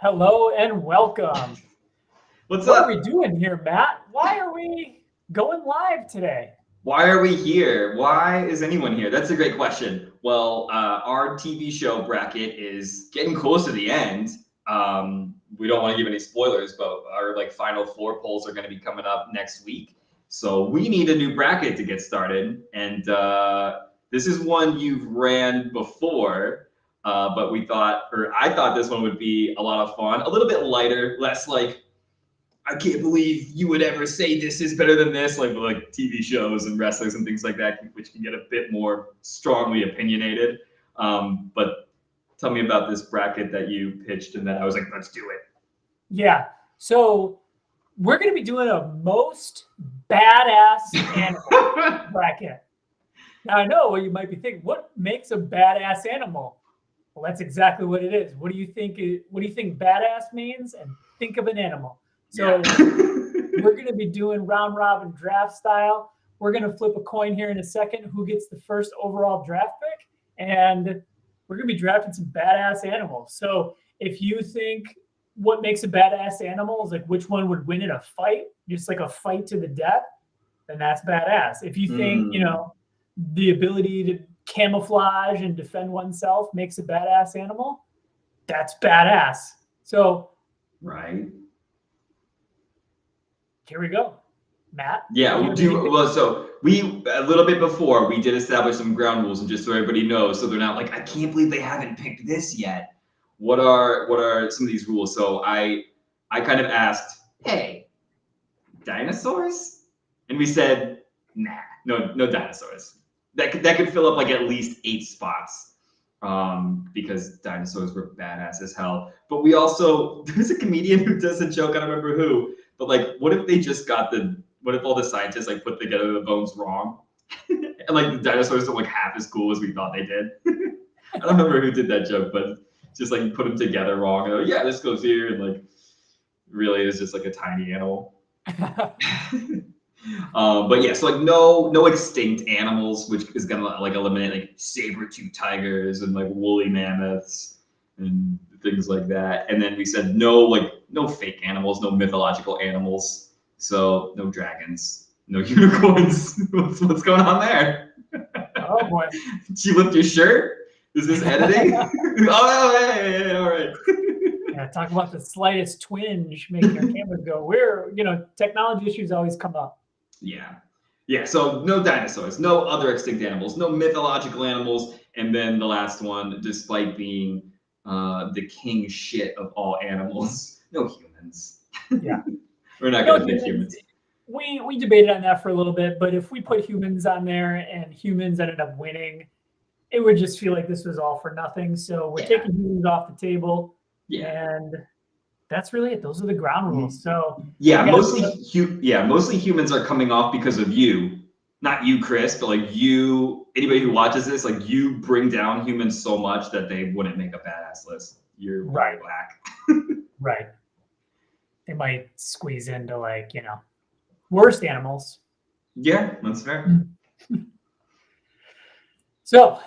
Hello and welcome. What's What are we up? doing here, Matt? Why are we going live today? Why are we here? Why is anyone here? That's a great question. Well, our TV show bracket is getting close to the end. We don't want to give any spoilers, but our final four polls are going to be coming up next week. So we need a new bracket to get started, and this is one you've ran before, but I thought this one would be a lot of fun, a little bit lighter, less like I can't believe you would ever say this is better than this, like TV shows and wrestlers and things like that, which can get a bit more strongly opinionated. But tell me about this bracket that you pitched, and that I was like, let's do it. Yeah. So we're going to be doing a most badass animal bracket. Now I know what you might be thinking. What makes a badass animal? Well, that's exactly what it is. What do you think? What do you think badass means? And think of an animal. So we're going to be doing round robin draft style. We're going to flip a coin here in a second. Who gets the first overall draft pick? And we're going to be drafting some badass animals. So if you think what makes a badass animal is like which one would win in a fight, just like a fight to the death, then that's badass. If you think, the ability to camouflage and defend oneself makes a badass animal, that's badass. So right. Here we go. Matt? Yeah, we'll do well. So we a little bit before we did establish some ground rules, and just so everybody knows, so they're not like, I can't believe they haven't picked this yet. What are some of these rules? So I kind of asked, hey, dinosaurs? And we said, nah, no dinosaurs. That could fill up like at least 8 spots. Because dinosaurs were badass as hell. But we also, there's a comedian who does a joke, I don't remember who, but like, what if all the scientists like put together the bones wrong? And like the dinosaurs are like half as cool as we thought they did. I don't remember who did that joke, but just like put them together wrong. And like, yeah, this goes here, and like really is just like a tiny animal. But yeah, so like no extinct animals, which is gonna like eliminate like saber-tooth tigers and like woolly mammoths and things like that. And then we said no fake animals, no mythological animals. So no dragons, no unicorns. What's going on there? Oh boy. Did you lift your shirt? Is this editing? Oh, hey, all right. Yeah, talk about the slightest twinge making our cameras go. Technology issues always come up. Yeah, so no dinosaurs, no other extinct animals, no mythological animals, and then the last one, despite being the king shit of all animals, no humans. Yeah. We're not going to pick humans. We debated on that for a little bit, but if we put humans on there and humans ended up winning, it would just feel like this was all for nothing. So we're taking humans off the table. Yeah. And that's really it. Those are the ground rules. So mostly humans are coming off because of you. Not you, Chris, but like you, anybody who watches this, like you bring down humans so much that they wouldn't make a badass list. You're right. Black. Right. They might squeeze into worst animals. Yeah, that's fair. So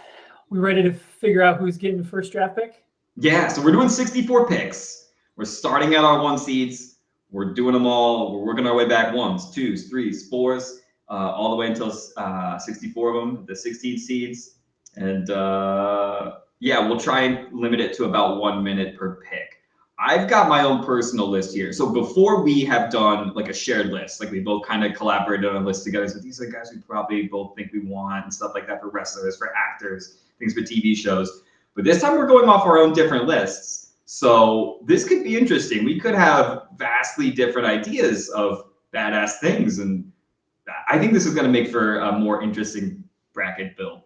we ready to figure out who's getting the first draft pick? Yeah, so we're doing 64 picks. We're starting at our 1 seeds. We're doing them all. We're working our way back 1s, 2s, 3s, 4s, all the way until 64 of them, the 16 seeds. And we'll try and limit it to about 1 minute per pick. I've got my own personal list here. So before we have done like a shared list, like we both kind of collaborated on a list together. So these are guys we probably both think we want and stuff like that for wrestlers, for actors, things for TV shows. But this time we're going off our own different lists. So this could be interesting. We could have vastly different ideas of badass things. And I think this is going to make for a more interesting bracket build.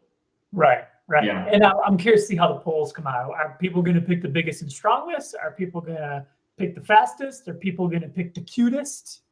Right. Yeah. And I'm curious to see how the polls come out. Are people going to pick the biggest and strongest? Are people going to pick the fastest? Are people going to pick the cutest?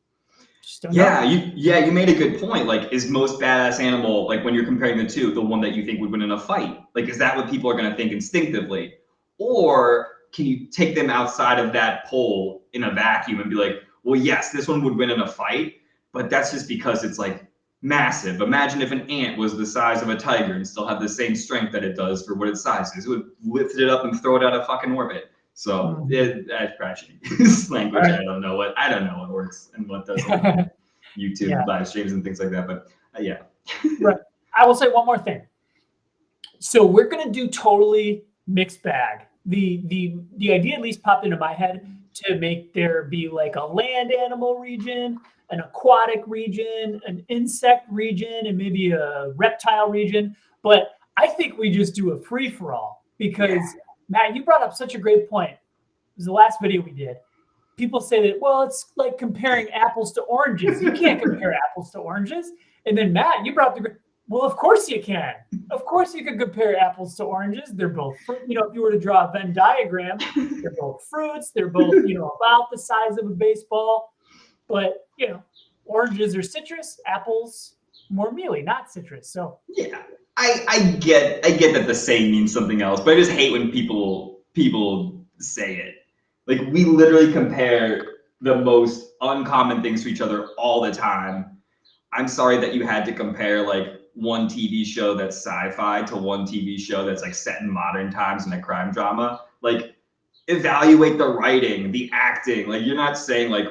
Just don't know. You made a good point. Like, is most badass animal, like when you're comparing the two, the one that you think would win in a fight? Like, is that what people are going to think instinctively? Or can you take them outside of that poll in a vacuum and be like, well, yes, this one would win in a fight, but that's just because it's like massive. Imagine if an ant was the size of a tiger and still had the same strength that it does for what its size is. It would lift it up and throw it out of fucking orbit. So that's crashing language. Right. I don't know what works and what doesn't. YouTube Yeah. live streams and things like that. But yeah. Right. I will say one more thing. So we're gonna do totally mixed bag. The idea at least popped into my head to make there be like a land animal region, an aquatic region, an insect region, and maybe a reptile region. But I think we just do a free for all because Matt, you brought up such a great point. It was the last video we did. People say that, well, it's like comparing apples to oranges. You can't compare apples to oranges. And then Matt, you brought up well, of course you can. Of course you can compare apples to oranges. They're both, if you were to draw a Venn diagram, they're both fruits. They're both, about the size of a baseball. But, oranges are citrus, apples more mealy, not citrus. So yeah, I get that the saying means something else, but I just hate when people say it. Like, we literally compare the most uncommon things to each other all the time. I'm sorry that you had to compare like one TV show that's sci-fi to one TV show that's like set in modern times in a crime drama. Like, evaluate the writing, the acting. Like, you're not saying like,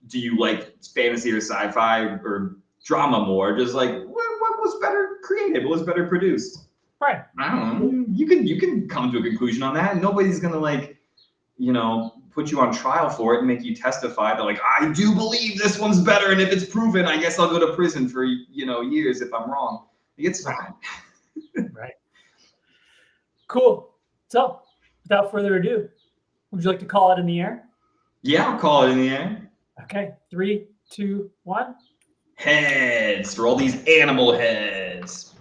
do you like fantasy or sci-fi or drama more? Just like, what was better created? What was better produced? Right. I don't know. You can come to a conclusion on that. Nobody's gonna like, put you on trial for it and make you testify that like, I do believe this one's better, and if it's proven, I guess I'll go to prison for years if I'm wrong. It's fine. Right. Cool. So, without further ado, would you like to call it in the air? Yeah, I'll call it in the air. Okay. 3, 2, 1. Heads for all these animal heads.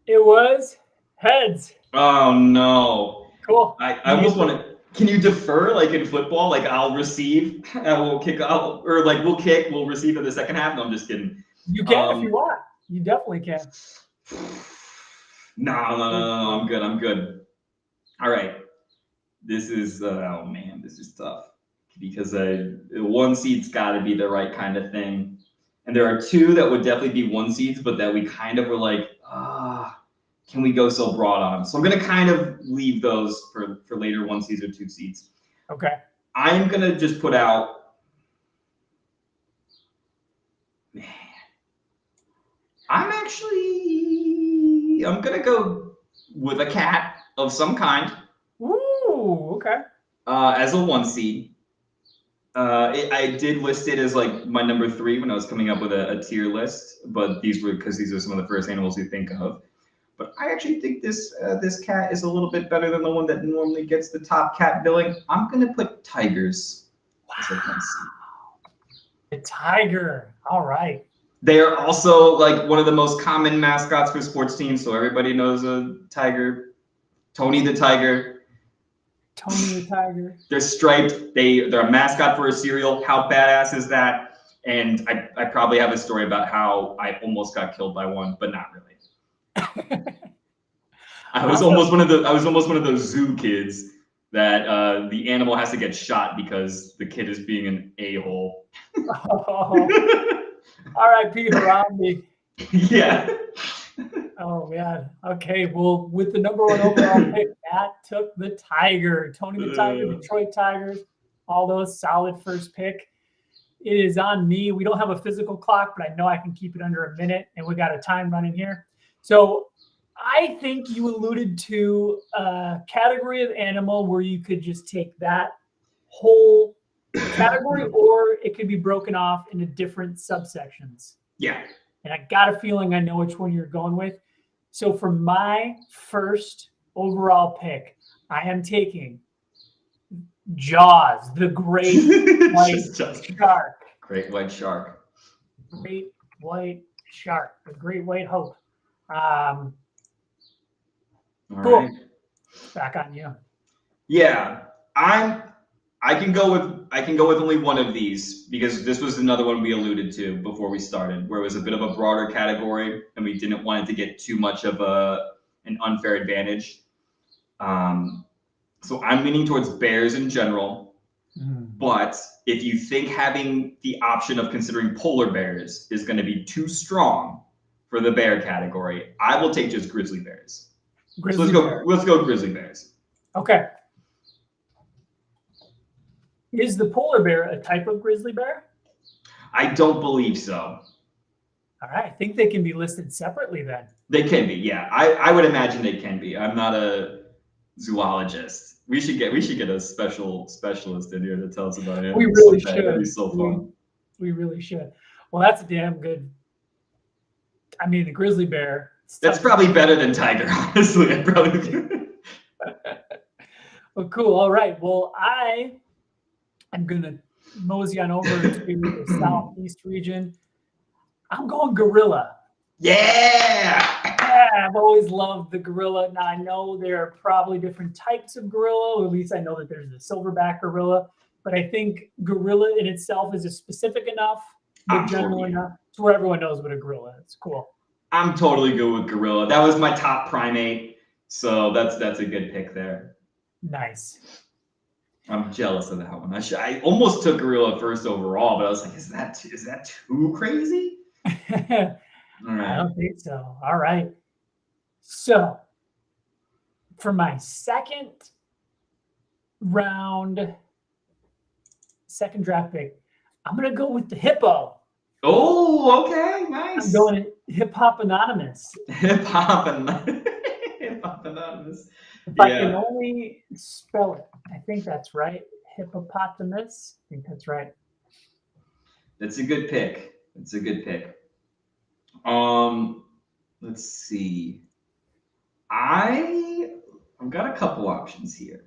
It was heads. Oh no. Cool. I almost want to. Can you defer like in football? Like, I'll receive, I will kick out, or like we'll kick, we'll receive in the second half. No, I'm just kidding. You can if you want. You definitely can. No, I'm good. All right. This is oh man, this is tough because one seed's got to be the right kind of thing, and there are two that would definitely be one seeds, but that we kind of were like, can we go so broad on? So I'm gonna kind of leave those for later one seeds or two seeds. Okay. I'm gonna just put out, man. I'm gonna go with a cat of some kind. Ooh, okay. As a one seed. I did list it as like my number 3 when I was coming up with a tier list, but these are some of the first animals you think of. But I actually think this cat is a little bit better than the one that normally gets the top cat billing. I'm gonna put tigers. Wow. The tiger. All right. They are also like one of the most common mascots for sports teams, so everybody knows a tiger. Tony the Tiger. Tony the Tiger. They're striped. They're a mascot for a cereal. How badass is that? And I probably have a story about how I almost got killed by one, but not really. I was almost one of those zoo kids that the animal has to get shot because the kid is being an a-hole. Oh. R.I.P. Harambe. Yeah. Oh man. Okay. Well, with the number 1 overall pick, Matt took the Tiger. Tony the Tiger, Detroit Tigers, all those solid first pick. It is on me. We don't have a physical clock, but I know I can keep it under a minute, and we got a time running here. So I think you alluded to a category of animal where you could just take that whole category, or it could be broken off into different subsections. Yeah. And I got a feeling I know which one you're going with. So for my first overall pick, I am taking Jaws, the great white shark. Great white shark. Great white shark, the great white hope. Cool. Right. Back on you. Yeah, I can go with only one of these because this was another one we alluded to before we started, where it was a bit of a broader category and we didn't want it to get too much of an unfair advantage. So I'm leaning towards bears in general, but if you think having the option of considering polar bears is going to be too strong for the bear category, I will take just grizzly bears. Grizzly let's bear. go. Let's go grizzly bears. Okay. Is the polar bear a type of grizzly bear? I don't believe so. All right. I think they can be listed separately then. They can be, yeah. I would imagine they can be. I'm not a zoologist. We should get a specialist in here to tell us about it. We really should. That'd be so fun. We really should. Well, that's a damn good. I mean, the grizzly bear. That's probably better than tiger, honestly. I probably. Well, cool. All right. Well, I am gonna mosey on over to the southeast region. I'm going gorilla. Yeah. Yeah, I've always loved the gorilla. Now I know there are probably different types of gorilla, or at least I know that there's a silverback gorilla, but I think gorilla in itself is a specific enough, but general enough to where everyone knows what a gorilla is. Cool. I'm totally good with gorilla. That was my top primate, so that's a good pick there. Nice. I'm jealous of that one. I almost took gorilla first overall, but I was like, is that too crazy? All right. I don't think so. All right. So for my second draft pick, I'm going to go with the hippo. Oh, okay. Nice. I'm going Hip Hop Anonymous. Hip Hop Anonymous. If I can only spell it, I think that's right. Hippopotamus. I think that's right. That's a good pick. Let's see. I've got a couple options here.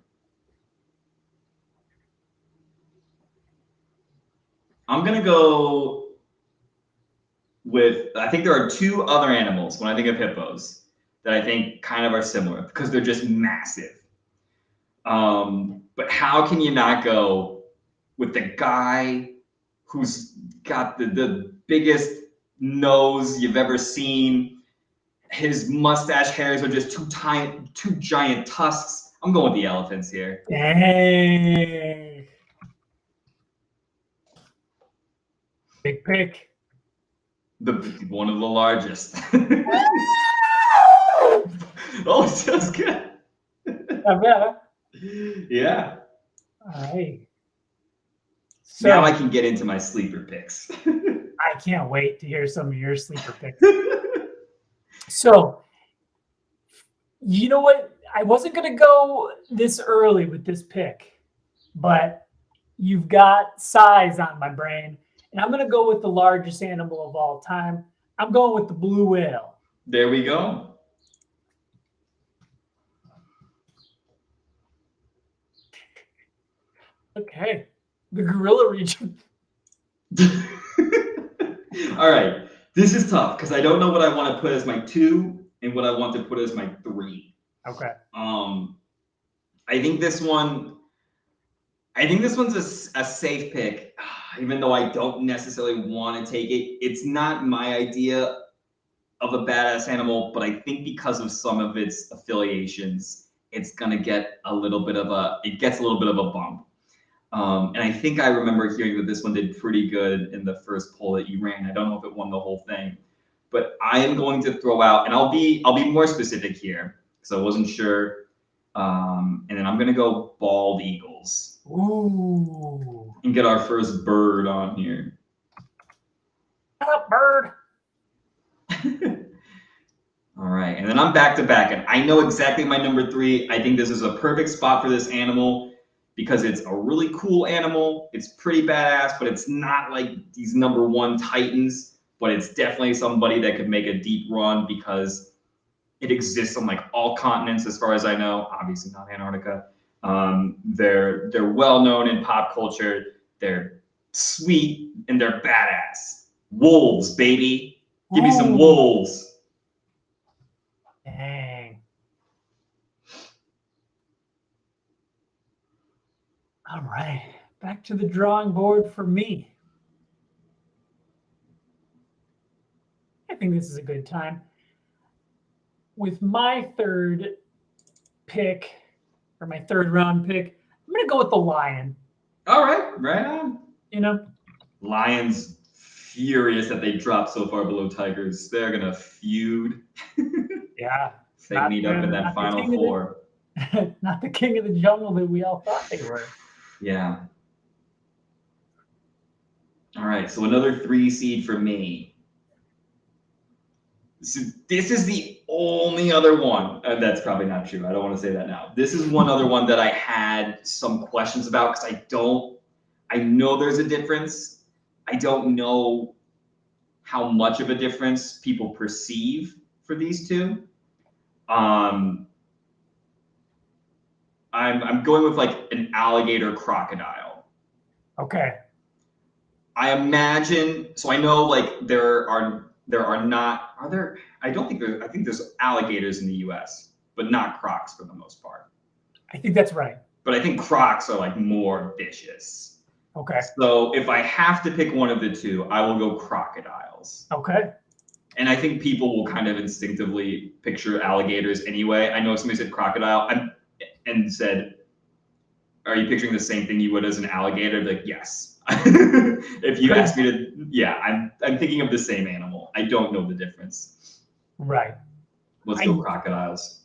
I'm gonna go with, I think there are two other animals when I think of hippos that I think kind of are similar because they're just massive. But how can you not go with the guy who's got the biggest nose you've ever seen? His mustache hairs are just two giant tusks. I'm going with the elephants here. Dang. Big pick. One of the largest. Oh, it sounds good. Yeah. All right. So now I can get into my sleeper picks. I can't wait to hear some of your sleeper picks. So, you know what? I wasn't going to go this early with this pick, but you've got size on my brain, and I'm going to go with the largest animal of all time. I'm going with the blue whale. There we go. Okay. The gorilla region. All right. This is tough because I don't know what I want to put as my 2 and what I want to put as my 3. Okay. I think this one's a safe pick, even though I don't necessarily want to take it. It's not my idea of a badass animal, but I think because of some of its affiliations, it's gonna get a little bit of a bump. And I think I remember hearing that this one did pretty good in the first poll that you ran. I don't know if it won the whole thing, but I am going to throw out, and I'll be more specific here because I wasn't sure. And then I'm gonna go bald eagles. Ooh. And get our first bird on here. Shut up, bird. All right, and then I'm back to back, and I know exactly my number 3. I think this is a perfect spot for this animal because it's a really cool animal. It's pretty badass, but it's not like these number 1 titans, but it's definitely somebody that could make a deep run because it exists on like all continents as far as I know, obviously not Antarctica. They're well known in pop culture. They're sweet and they're badass. Wolves, baby. Give me some wolves. Dang. All right, back to the drawing board for me. I think this is a good time. With my third pick, or my third round pick, I'm going to go with the lion. All right, right on. You know? Lions furious that they dropped so far below tigers. They're going to feud. Yeah. They meet up in that not the final king of the- four. Not the king of the jungle that we all thought they were. Yeah. All right, so another 3 seed for me. This is the only other one. That's probably not true. I don't want to say that now. This is one other one that I had some questions about because I know there's a difference. I don't know how much of a difference people perceive for these two. I'm going with like an alligator crocodile. Okay. I imagine, so I know like there are not, I think there's alligators in the US, but not crocs for the most part. I think that's right. But I think crocs are like more vicious. Okay. So if I have to pick one of the two, I will go crocodiles. Okay. And I think people will kind of instinctively picture alligators anyway. I know somebody said crocodile and said, are you picturing the same thing you would as an alligator? Like, yes. If you ask me to, yeah, I'm thinking of the same animal. I don't know the difference. Right. Let's go crocodiles.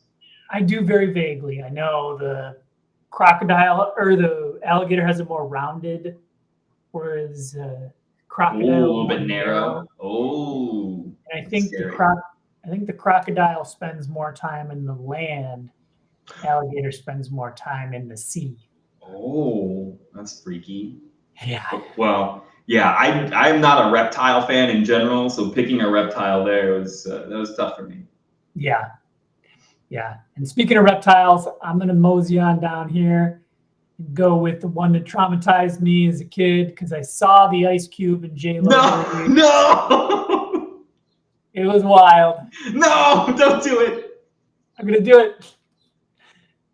I do very vaguely. I know the crocodile or the alligator has a more rounded, whereas crocodile a little bit narrow. Oh. And I think the crocodile spends more time in the land. Alligator spends more time in the sea. Oh, that's freaky. Yeah. Well, yeah, I'm not a reptile fan in general, so picking a reptile there was that was tough for me. Yeah. Yeah. And speaking of reptiles, I'm gonna mosey on down here and go with the one that traumatized me as a kid because I saw the Ice Cube and J-Lo. No. It was wild. No, don't do it. I'm gonna do it.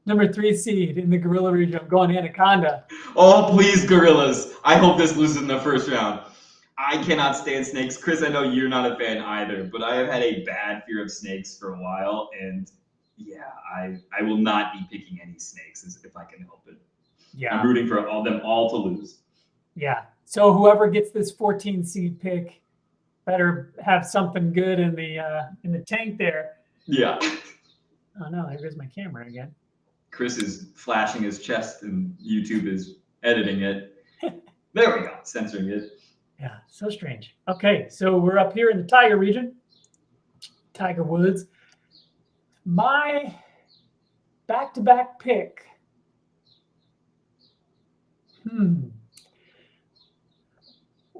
Number 3 seed in the gorilla region. I'm going Anaconda. Oh, please, gorillas. I hope this loses in the first round. I cannot stand snakes. Chris, I know you're not a fan either, but I have had a bad fear of snakes for a while. And yeah, I will not be picking any snakes if I can help it. Yeah. I'm rooting for them all to lose. Yeah. So whoever gets this 14 seed pick better have something good in the tank there. Yeah. Oh no, there goes my camera again. Chris is flashing his chest and YouTube is editing it. There we go, censoring it. Yeah, so strange. Okay, so we're up here in the Tiger region. Tiger Woods. My back-to-back pick. A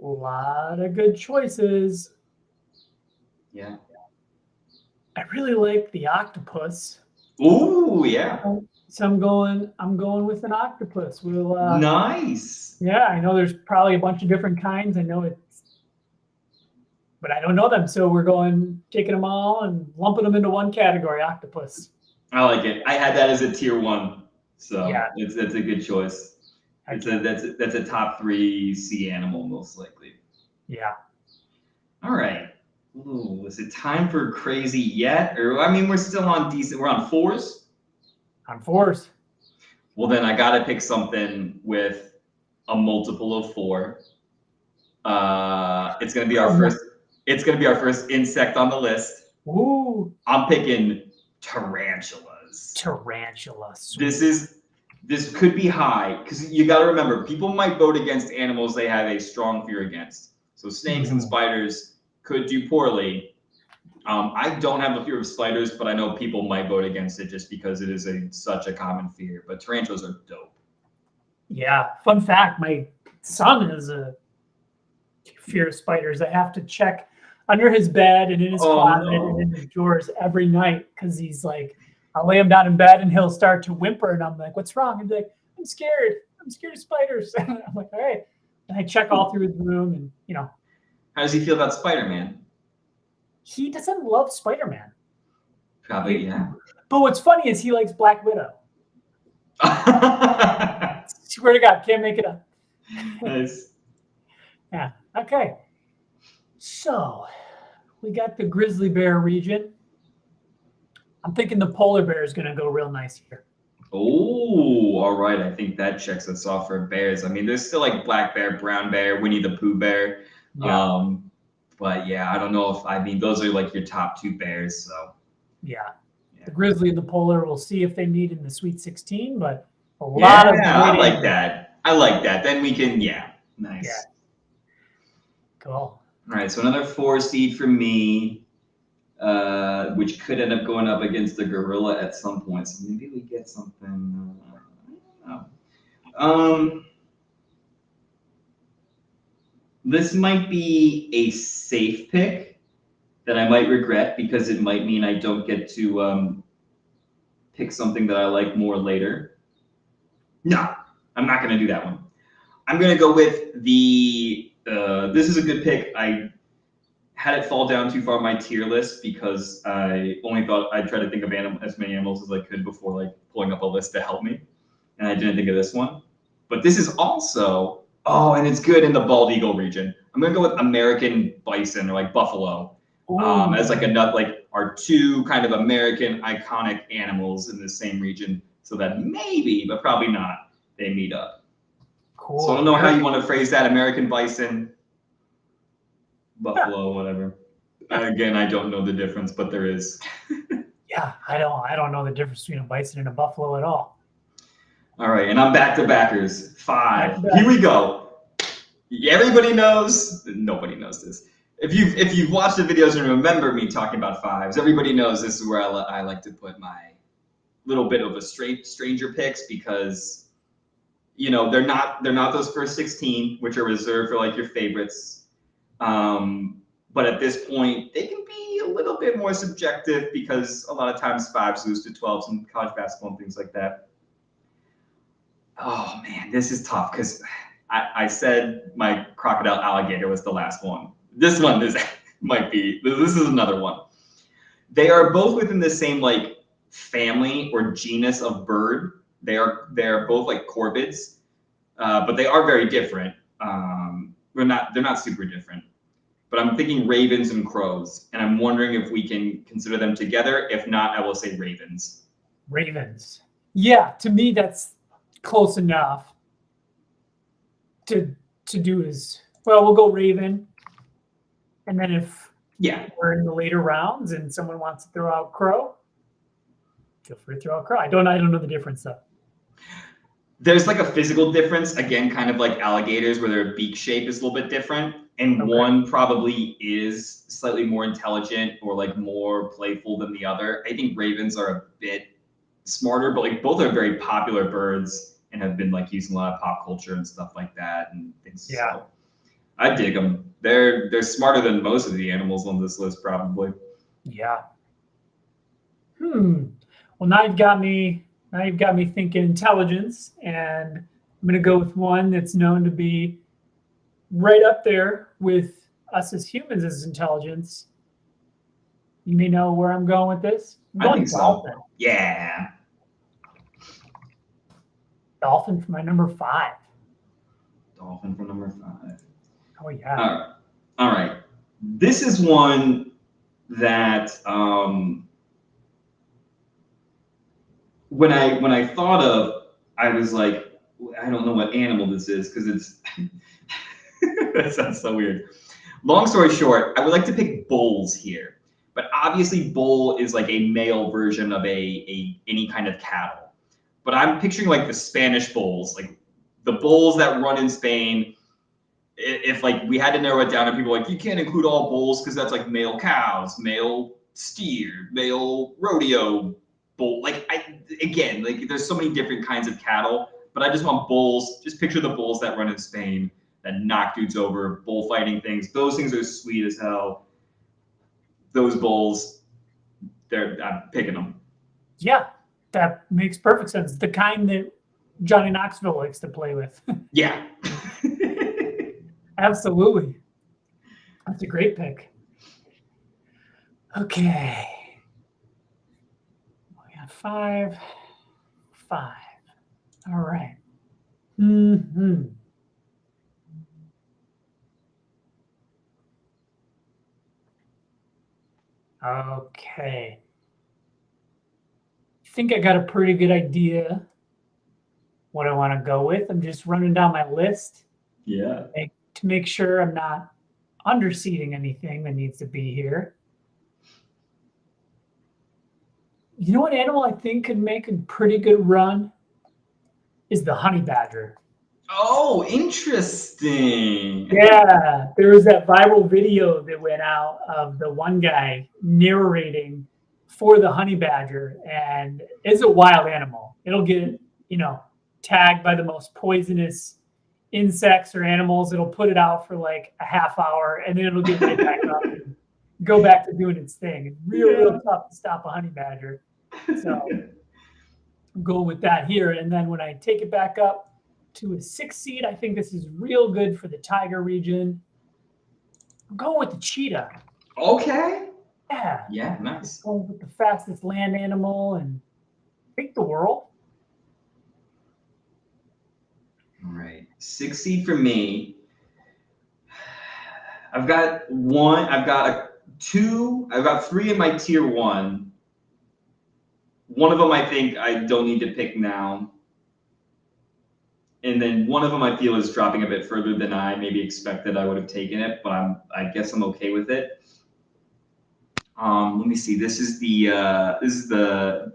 lot of good choices. Yeah. I really like the octopus. Ooh, yeah. So I'm going with an octopus. Nice. Yeah, I know there's probably a bunch of different kinds. I know but I don't know them. So we're taking them all and lumping them into one category, octopus. I like it. I had that as a tier 1. So yeah. That's a good choice. That's a top 3 sea animal, most likely. Yeah. All right. Ooh, is it time for crazy yet? Or I mean, we're still on decent. We're on 4s. On 4s. Well, then I got to pick something with a multiple of 4. It's gonna be our first. It's gonna be our first insect on the list. Ooh. I'm picking tarantulas. Tarantulas. This could be high because you got to remember people might vote against animals they have a strong fear against. So snakes and spiders could do poorly. I don't have a fear of spiders, but I know people might vote against it just because it is such a common fear. But tarantulas are dope. Yeah. Fun fact: my son has a fear of spiders. I have to check under his bed and in his closet and in his drawers every night because he's like, I'll lay him down in bed and he'll start to whimper, and I'm like, "What's wrong?" He's like, "I'm scared. I'm scared of spiders." I'm like, "All right." And I check all through his room, and How does he feel about Spider-Man? He doesn't love Spider-Man. Probably, yeah. But what's funny is he likes Black Widow. Swear to God, can't make it up. Nice. Yeah. Okay. So we got the grizzly bear region. I'm thinking the polar bear is going to go real nice here. Oh, all right. I think that checks us off for bears. I mean, there's still like black bear, brown bear, Winnie the Pooh bear. Yeah. But yeah, I don't know if those are like your top 2 bears. So yeah. The grizzly and the polar. We'll see if they meet in the Sweet 16, but a lot of I great like animals. that. I like that. Then we can, nice. Yeah. Cool. All right, so another 4 seed for me, which could end up going up against the gorilla at some point. So maybe we get something. I don't know. This might be a safe pick that I might regret because it might mean I don't get to pick something that I like more later. No, I'm not going to do that one. I'm going to go with the, this is a good pick. I had it fall down too far on my tier list because I only thought I'd try to think of as many animals as I could before like pulling up a list to help me. And I didn't think of this one. But this is also, and it's good in the bald eagle region. I'm going to go with American bison or like buffalo as like our 2 kind of American iconic animals in the same region so that maybe, but probably not, they meet up. Cool. So I don't know how you want to phrase that, American bison, buffalo, whatever. Again, I don't know the difference, but there is. Yeah, I don't know the difference between a bison and a buffalo at all. All right, and I'm back to backers. 5. Back. Here we go. Everybody knows. Nobody knows this. If you've watched the videos and remember me talking about 5s, everybody knows this is where I like to put my little bit of a stranger picks because they're not those first 16, which are reserved for like your favorites. But at this point, they can be a little bit more subjective because a lot of times 5s lose to 12s in college basketball and things like that. Oh man, this is tough because I said my crocodile alligator was the last one. This one this is another one. They are both within the same like family or genus of bird. They're both like corvids, but they are very different. They're not super different. But I'm thinking ravens and crows, and I'm wondering if we can consider them together. If not, I will say ravens. Ravens. Yeah, to me that's close enough to do is, well, we'll go raven. And then if we're in the later rounds and someone wants to throw out crow, feel free to throw out crow. I don't know the difference though. There's like a physical difference, again, kind of like alligators where their beak shape is a little bit different. And one probably is slightly more intelligent or like more playful than the other. I think ravens are a bit smarter, but like both are very popular birds and have been like used in a lot of pop culture and stuff like that and things. Yeah. So I dig them. They're smarter than most of the animals on this list, probably. Yeah. Well, now you've got me thinking intelligence, and I'm going to go with one that's known to be right up there with us as humans as intelligence. You may know where I'm going with this. I think dolphin. So. Yeah. Dolphin for my number 5. Dolphin for number 5. Oh yeah. All right. This is one that when I thought of, I was like, I don't know what animal this is because it's that sounds so weird. Long story short, I would like to pick bulls here, but obviously bull is like a male version of any kind of cattle. But I'm picturing like the Spanish bulls, like the bulls that run in Spain. If like we had to narrow it down and people are like, you can't include all bulls because that's like male cows, male steer, male rodeo bull. Like again, like there's so many different kinds of cattle, but I just want bulls. Just picture the bulls that run in Spain that knock dudes over, bullfighting things. Those things are sweet as hell. Those bulls, I'm picking them. Yeah, that makes perfect sense. The kind that Johnny Knoxville likes to play with. Yeah. Absolutely. That's a great pick. Okay. We got 5. All right. Okay. I think I got a pretty good idea what I want to go with. I'm just running down my list. Yeah. To make sure I'm not underseeding anything that needs to be here. You know what animal I think could make a pretty good run is the honey badger. Oh, interesting. Yeah, there was that viral video that went out of the one guy narrating for the honey badger, and it's a wild animal. It'll get, tagged by the most poisonous insects or animals. It'll put it out for like a half hour, and then it'll get right back up and go back to doing its thing. It's real tough to stop a honey badger. So I'm going with that here. And then when I take it back up to a 6 seed, I think this is real good for the tiger region. I'm going with the cheetah. Okay. Yeah. Yeah, nice. Going with the fastest land animal and I think the world. All right. 6 seed for me. I've got 3 in my tier 1. One of them I think I don't need to pick now. And then one of them I feel is dropping a bit further than I maybe expected. I would have taken it, but I guess I'm okay with it. Let me see. This is the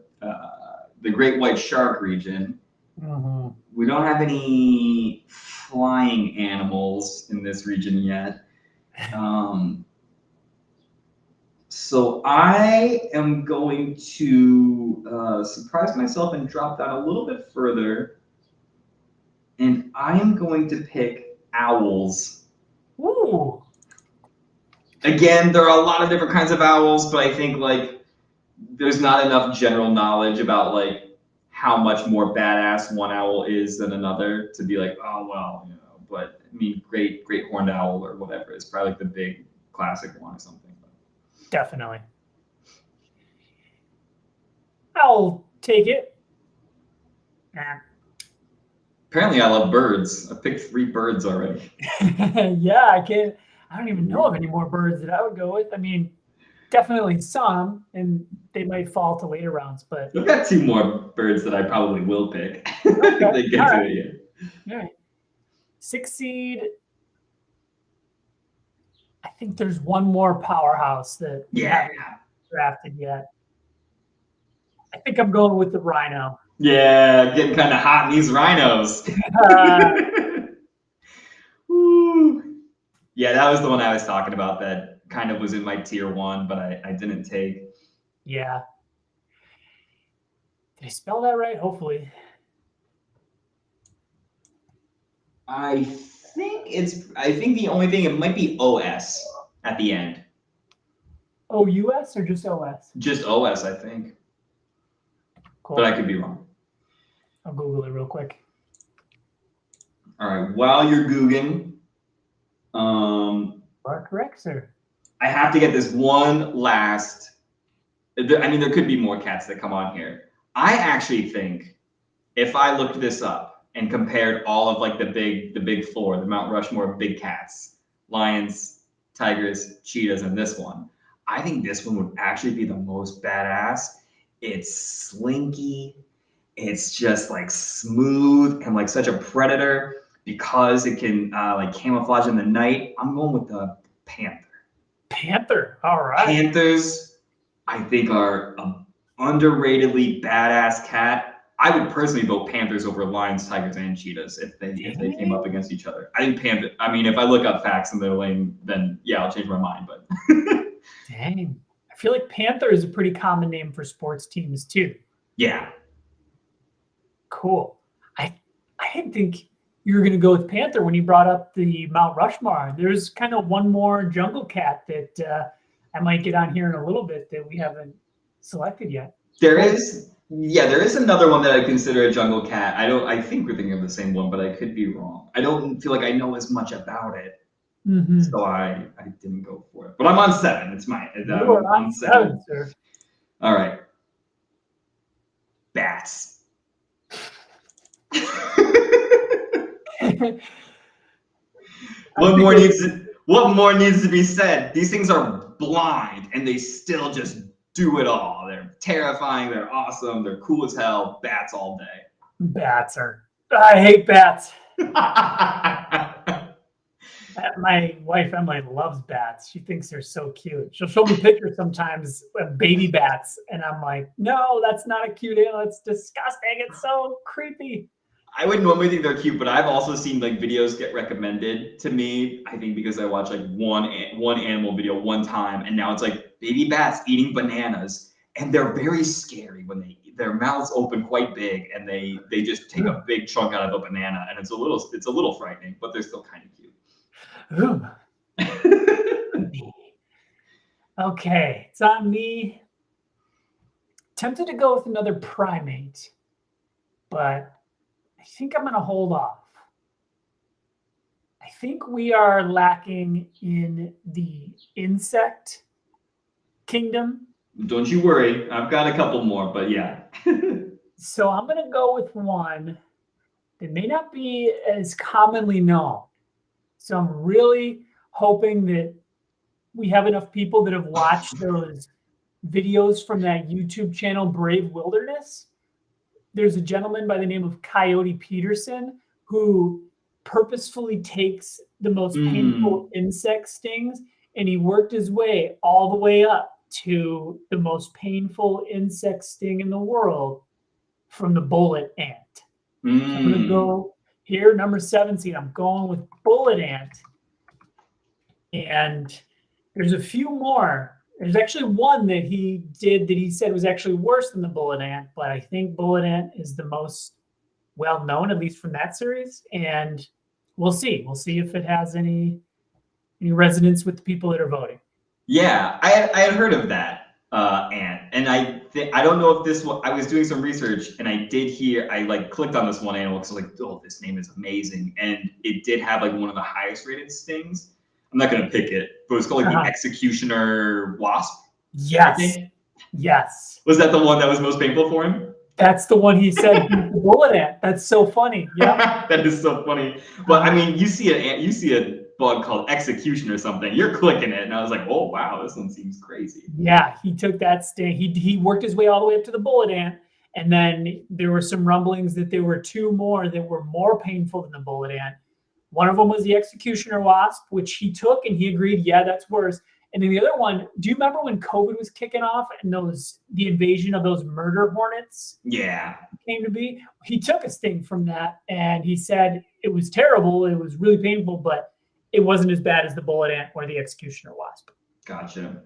great white shark region. Mm-hmm. We don't have any flying animals in this region yet. So I am going to surprise myself and drop down a little bit further. And I am going to pick owls. Ooh. Again, there are a lot of different kinds of owls, but I think like there's not enough general knowledge about like how much more badass one owl is than another to be like, oh well, But I mean, great horned owl or whatever is probably like the big classic one or something. Definitely. I'll take it. Apparently, I love birds. I picked 3 birds already. Yeah, I don't even know of any more birds that I would go with. I mean, definitely some, and they might fall to later rounds, but I've got 2 more birds that I probably will pick. Okay. They get to it. All right. 6 seed. I think there's one more powerhouse that we haven't drafted yet. I think I'm going with the rhino. Yeah, getting kind of hot in these rhinos. Yeah, that was the one I was talking about that kind of was in my tier 1, but I didn't take. Yeah. Did I spell that right? Hopefully. I think the only thing, it might be OS at the end. OUS or just OS? Just OS, I think. Cool. But I could be wrong. I'll Google it real quick. All right, while you're Googling, Are correct, sir. I have to get this one last. I mean, there could be more cats that come on here. I actually think if I looked this up and compared all of like the big 4, the Mount Rushmore of big cats, lions, tigers, cheetahs, and this one, I think this one would actually be the most badass. It's slinky. It's just like smooth and like such a predator because it can like camouflage in the night. I'm going with the panther. Panther. All right. Panthers, I think, are an underratedly badass cat. I would personally vote panthers over lions, tigers, and cheetahs if they came up against each other. I think panther. I mean, if I look up facts and they're lame, then yeah, I'll change my mind. But dang, I feel like panther is a pretty common name for sports teams too. Yeah. Cool. I didn't think you were going to go with panther when you brought up the Mount Rushmore. There's kind of one more jungle cat that I might get on here in a little bit that we haven't selected yet. There is another one that I consider a jungle cat. I think we're thinking of the same one, but I could be wrong. I don't feel like I know as much about it. Mm-hmm. So I didn't go for it. But I'm on 7. It's mine. You're on 7, sir. All right. Bats. What more needs to be said? These things are blind and they still just do it all. They're terrifying, they're awesome, they're cool as hell. Bats all day. I hate bats. My wife Emily loves bats. She thinks they're so cute. She'll show me pictures sometimes of baby bats, and I'm like, no, that's not a cute animal. It's disgusting. It's so creepy. I would normally think they're cute, but I've also seen like videos get recommended to me. I think because I watched like one animal video one time, and now it's like baby bats eating bananas, and they're very scary when they their mouths open quite big, and they just take a big chunk out of a banana, and it's a little frightening, but they're still kind of Ooh. cute. Okay, it's on me. Tempted to go with another primate, but I think I'm going to hold off. I think we are lacking in the insect kingdom. Don't you worry, I've got a couple more, but yeah. So I'm going to go with one that may not be as commonly known. So I'm really hoping that we have enough people that have watched those videos from that YouTube channel, Brave Wilderness. There's a gentleman by the name of Coyote Peterson who purposefully takes the most painful insect stings, and he worked his way all the way up to the most painful insect sting in the world from the bullet ant. I'm going to go here, number 17. I'm going with bullet ant. And there's a few more. There's actually one that he did that he said was actually worse than the bullet ant, but I think bullet ant is the most well known, at least from that series. And we'll see. We'll see if it has any resonance with the people that are voting. Yeah, I had heard of that ant, and I don't know if this one. I was doing some research, and I did hear. I like clicked on this one animal because I was like, oh, this name is amazing, and it did have like one of the highest rated stings. I'm not gonna pick it, but it's called like the executioner wasp. Yes. Yes. Was that the one that was most painful for him? That's the one he said beat the bullet ant. That's so funny. Yeah. That is so funny. But I mean, you see a bug called execution or something. You're clicking it, and I was like, oh wow, this one seems crazy. Yeah, he took that sting. He worked his way all the way up to the bullet ant, and then there were some rumblings that there were two more that were more painful than the bullet ant. One of them was the executioner wasp, which he took, and he agreed, yeah, that's worse. And then the other one, do you remember when COVID was kicking off and the invasion of those murder hornets? Yeah. Came to be? He took a sting from that, and he said it was terrible. It was really painful, but it wasn't as bad as the bullet ant or the executioner wasp. Gotcha.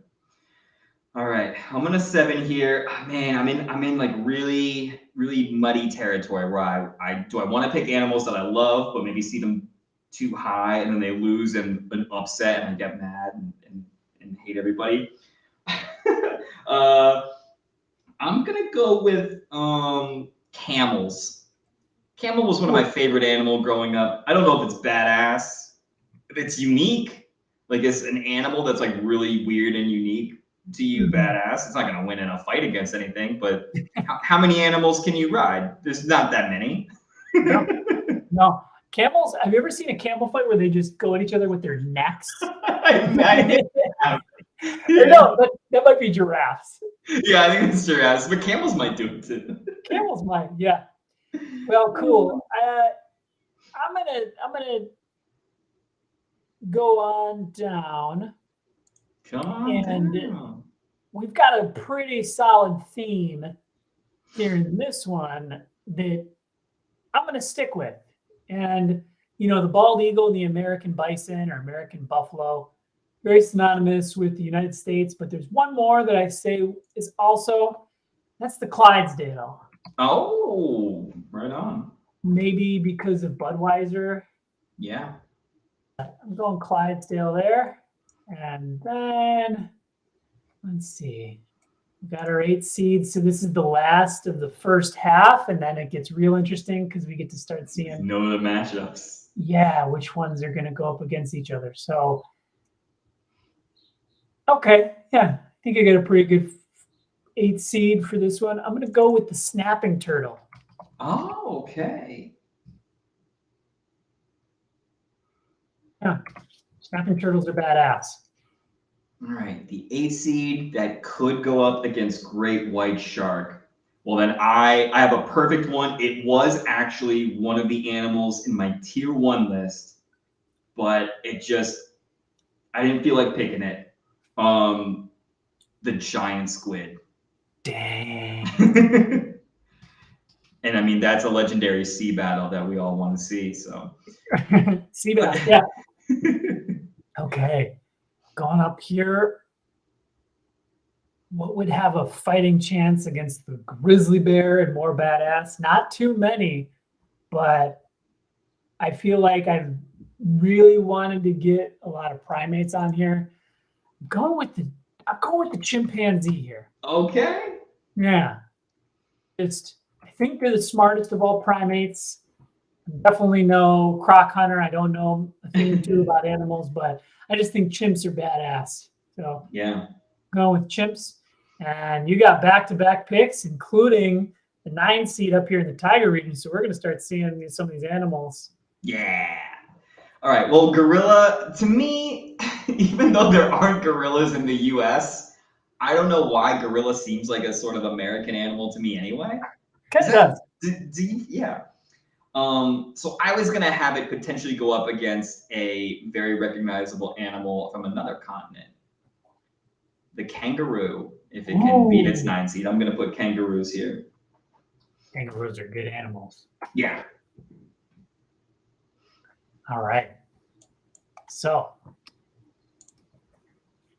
All right, I'm gonna 7 here. Oh, man, I'm in like really muddy territory where I want to pick animals that I love, but maybe see them too high and then they lose and upset and I get mad and hate everybody. I'm gonna go with camels. Camel was one of my favorite animals growing up. I don't know if it's badass, if it's unique, like it's an animal that's like really weird and unique to you, badass. It's not gonna win in a fight against anything, but how many animals can you ride? There's not that many. No. Camels, have you ever seen a camel fight where they just go at each other with their necks? I No, that might be giraffes. Yeah, I think it's giraffes, but camels might do it too. Camels might, yeah. Well, cool. I'm gonna go on down. Come on down. We've got a pretty solid theme here in this one that I'm gonna stick with. And, the bald eagle and the American bison or American buffalo, very synonymous with the United States, but there's one more that I say is also, that's the Clydesdale. Oh, right on. Maybe because of Budweiser. Yeah. I'm going Clydesdale there. And then, let's see. We've got our 8 seeds. So this is the last of the first half, and then it gets real interesting because we get to start seeing know the matchups. Yeah, which ones are going to go up against each other. So, okay, yeah, I think I got a pretty good 8 seed for this one. I'm going to go with the snapping turtle. Oh, okay. Yeah, snapping turtles are badass. All right, the 8 seed that could go up against great white shark. Well, then I have a perfect one. It was actually one of the animals in my tier 1 list, but I didn't feel like picking it. The giant squid. Dang. And I mean, that's a legendary sea battle that we all want to see. So, Sea bass, yeah. Okay, going up here. What would have a fighting chance against the grizzly bear and more badass? Not too many, but I feel like I've really wanted to get a lot of primates on here. I'm going with the chimpanzee here. Okay. Yeah. I think they're the smartest of all primates. Definitely no croc hunter. I don't know a thing or two about animals, but I just think chimps are badass. So Yeah. going with chimps. And you got back-to-back picks, including the 9 seed up here in the tiger region. So we're going to start seeing some of these animals. Yeah. All right. Well, gorilla, to me, even though there aren't gorillas in the US, I don't know why gorilla seems like a sort of American animal to me anyway. Kind of does. Yeah. So I was going to have it potentially go up against a very recognizable animal from another continent. The kangaroo, if it can beat its 9 seed. I'm going to put kangaroos here. Kangaroos are good animals. Yeah. All right. So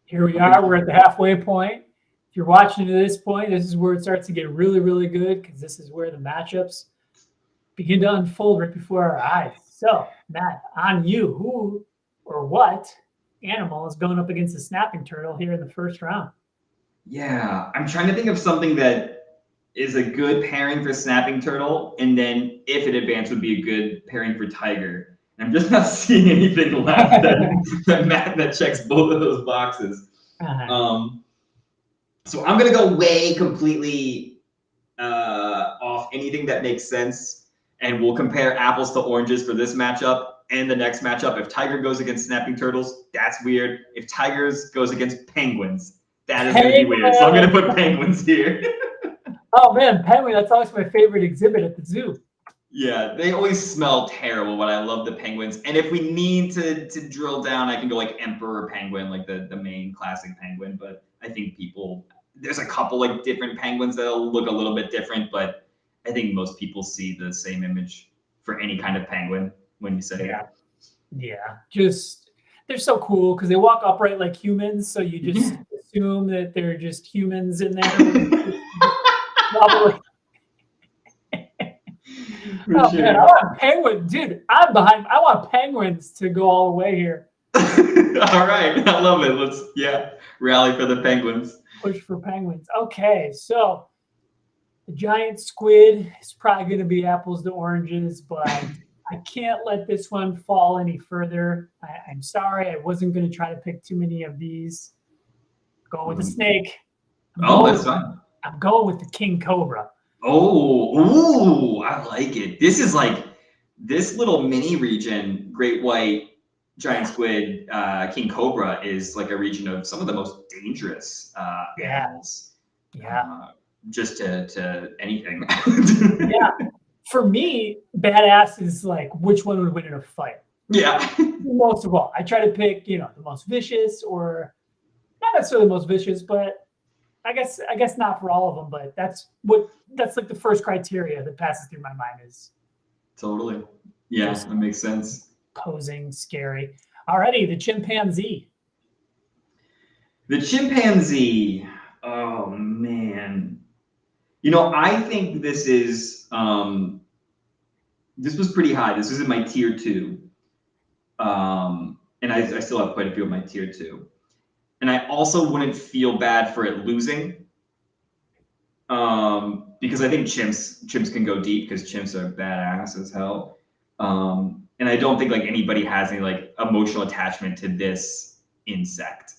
here we are. We're at the halfway point. If you're watching to this point, this is where it starts to get really, really good because this is where the matchups begin to unfold right before our eyes. So, Matt, on you. Who or what animal is going up against the snapping turtle here in the first round? Yeah. I'm trying to think of something that is a good pairing for snapping turtle, and then if it advanced would be a good pairing for tiger. I'm just not seeing anything left that checks both of those boxes. So I'm gonna go way completely off anything that makes sense, and we'll compare apples to oranges for this matchup and the next matchup. If tiger goes against snapping turtles, that's weird. If tigers goes against penguins, that is gonna be weird. So I'm gonna put penguins here. Oh man, penguin, that's always my favorite exhibit at the zoo. Yeah, they always smell terrible, but I love the penguins. And if we need to drill down, I can go like emperor penguin, like the main classic penguin. But I think there's a couple like different penguins that'll look a little bit different, but I think most people see the same image for any kind of penguin when you say it. Yeah, just they're so cool because they walk upright like humans, so you just assume that they're just humans in there. Probably. Oh man, I want penguin, dude. I'm behind. I want penguins to go all the way here. All right, I love it. Let's rally for the penguins. Push for penguins. Okay, so the giant squid is probably going to be apples to oranges, but I can't let this one fall any further. I'm sorry, I wasn't going to try to pick too many of these. Go with the snake. That's fine. I'm going with the king cobra. Oh, I like it. This is like this little mini region, great white, giant squid, king cobra is like a region of some of the most dangerous animals. Yeah. Just to anything. Yeah. For me, badass is like which one would win in a fight. Yeah. Most of all, I try to pick, the most vicious, or not necessarily the most vicious, but I guess not for all of them, but that's like the first criteria that passes through my mind is totally. Yeah, that makes sense. Posing, scary. Alrighty, the chimpanzee. The chimpanzee. Oh man. I think this is this was pretty high. This was in my tier 2. And I still have quite a few of my tier 2. And I also wouldn't feel bad for it losing, because I think chimps can go deep because chimps are badass as hell. And I don't think like anybody has any like emotional attachment to this insect.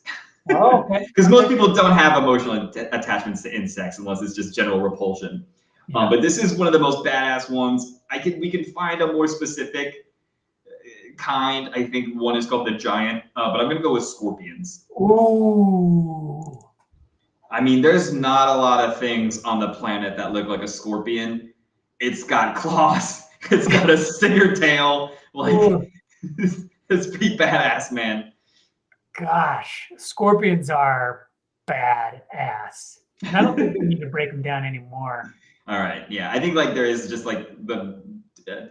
Oh, okay. Because most people don't have emotional attachments to insects unless it's just general repulsion. Yeah. But this is one of the most badass ones. We can find a more specific kind. I think one is called the giant, but I'm gonna go with scorpions. Ooh. I mean, there's not a lot of things on the planet that look like a scorpion. It's got claws. It's got a stinger tail. Like, It's pretty badass, man. Gosh, scorpions are badass. And I don't think we need to break them down anymore. All right, yeah, I think like there is just like the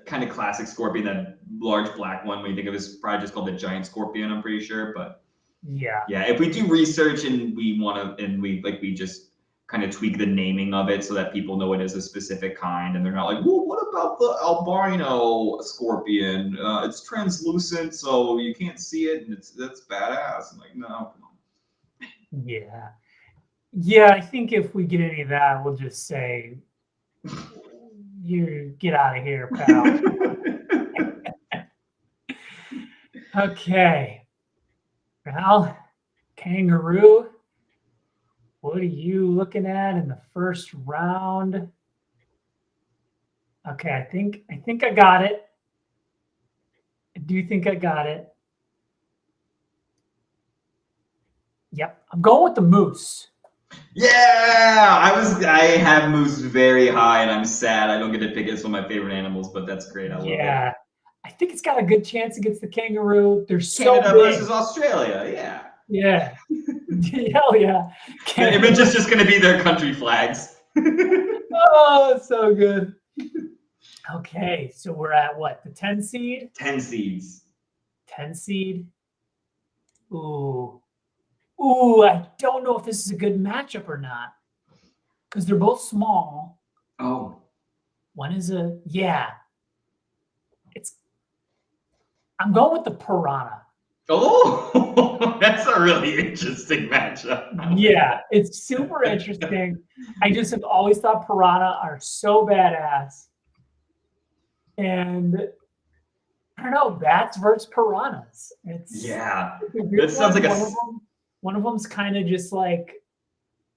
kind of classic scorpion, that large black one. When you think of it, is probably just called the giant scorpion. I'm pretty sure, but Yeah. yeah, if we do research and we want to, and we just kind of tweak the naming of it so that people know it is a specific kind, and they're not like, well, what about the albino scorpion? It's translucent, so you can't see it, and that's badass. I'm like, no, come on. Yeah. Yeah, I think if we get any of that, we'll just say, you get out of here, pal. Okay. Well, kangaroo, what are you looking at in the first round? Okay, I think I got it. I do think I got it. Yep, I'm going with the moose. Yeah, I have moose very high, and I'm sad I don't get to pick it. It's one of my favorite animals, but that's great. I love it. Yeah, I think it's got a good chance against the kangaroo. They're so Canada big. versus Australia, yeah. Yeah. Hell yeah. The image is just going to be their country flags. Oh, so good. Okay, so we're at what? The 10 seed? 10 seeds. 10 seed. Ooh. Ooh, I don't know if this is a good matchup or not. Because they're both small. Oh. One is I'm going with the piranha. Oh, that's a really interesting matchup. Yeah, it's super interesting. I just have always thought piranha are so badass. And I don't know, bats versus piranhas. Yeah, That sounds like one of them's kind of just like,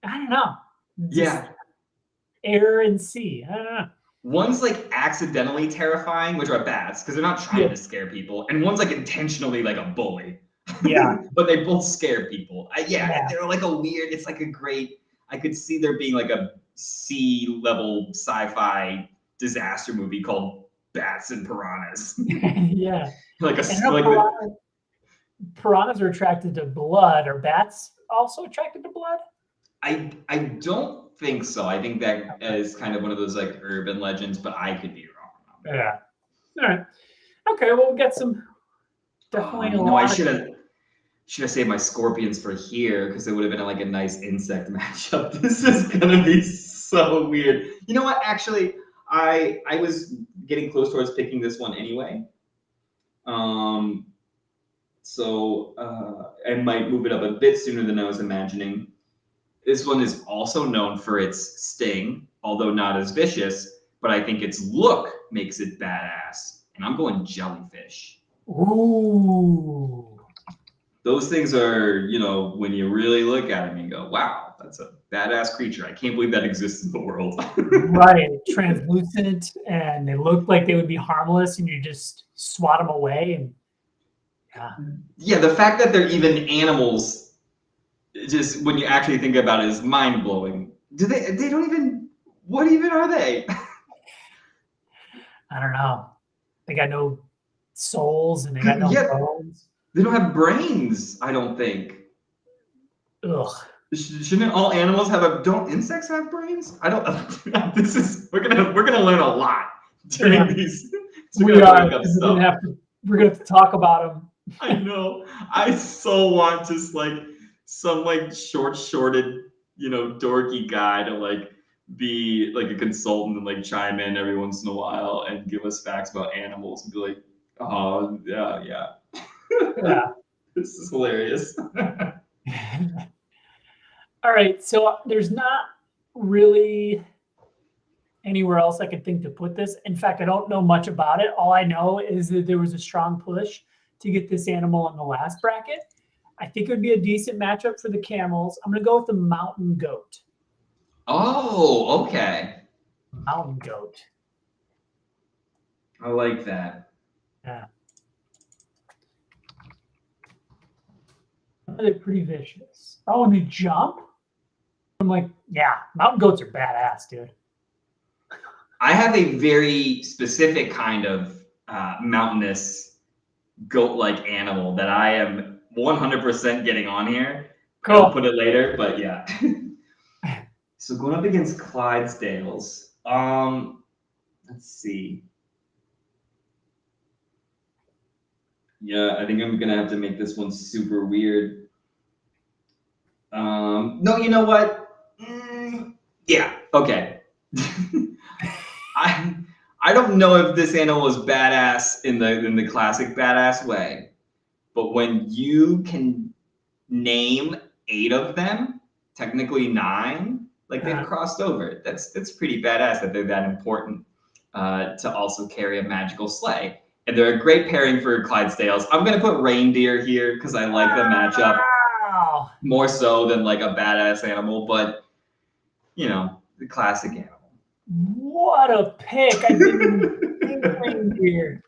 I don't know. Yeah. Air and sea. I don't know. One's like accidentally terrifying, which are bats, because they're not trying to scare people. And one's like intentionally like a bully. Yeah. But they both scare people. They're like a weird, it's like a great, I could see there being like a sea-level sci-fi disaster movie called Bats and Piranhas. Yeah. Piranhas are attracted to blood. Are bats also attracted to blood? I don't think so. I think that is kind of one of those like urban legends, but I could be wrong. Yeah. All right. Okay. Well, we got some definitely. No, I should have saved my scorpions for here, because it would have been like a nice insect matchup. This is gonna be so weird. You know what? Actually, I was getting close towards picking this one anyway. So I might move it up a bit sooner than I was imagining. This one is also known for its sting, although not as vicious, but I think its look makes it badass. And I'm going jellyfish. Ooh. Those things are, when you really look at them, you go, wow, that's a badass creature. I can't believe that exists in the world. Right. Translucent, and they look like they would be harmless, and you just swat them away. And yeah, the fact that they're even animals, just when you actually think about it, is mind blowing. They don't even, what even are they? I don't know. They got no souls, and they got no bones. They don't have brains, I don't think. Ugh. Shouldn't all animals don't insects have brains? I don't. We're gonna learn a lot during these. We're gonna have to talk about them. I know. I so want just like some like shorted, dorky guy to like be like a consultant and like chime in every once in a while and give us facts about animals and be like, oh yeah. Yeah. This is hilarious. All right, so there's not really anywhere else I could think to put this. In fact, I don't know much about it. All I know is that there was a strong push to get this animal in the last bracket. I think it would be a decent matchup for the camels. I'm going to go with the mountain goat. Oh, okay. Mountain goat. I like that. Yeah. They're pretty vicious. Oh, and they jump? I'm like, yeah, mountain goats are badass, dude. I have a very specific kind of mountainous goat-like animal that I am 100% getting on here. Cool. I'll put it later, but yeah. So going up against Clydesdales. Let's see. Yeah, I think I'm gonna have to make this one super weird. No, you know what? Yeah, okay. I don't know if this animal is badass in the classic badass way, but when you can name 8 of them, technically 9, like they've crossed over. That's pretty badass that they're that important to also carry a magical sleigh. And they're a great pairing for Clydesdales. I'm gonna put reindeer here because I like the matchup Wow. more so than like a badass animal, but you know, the classic animal. What a pick. I didn't think reindeer.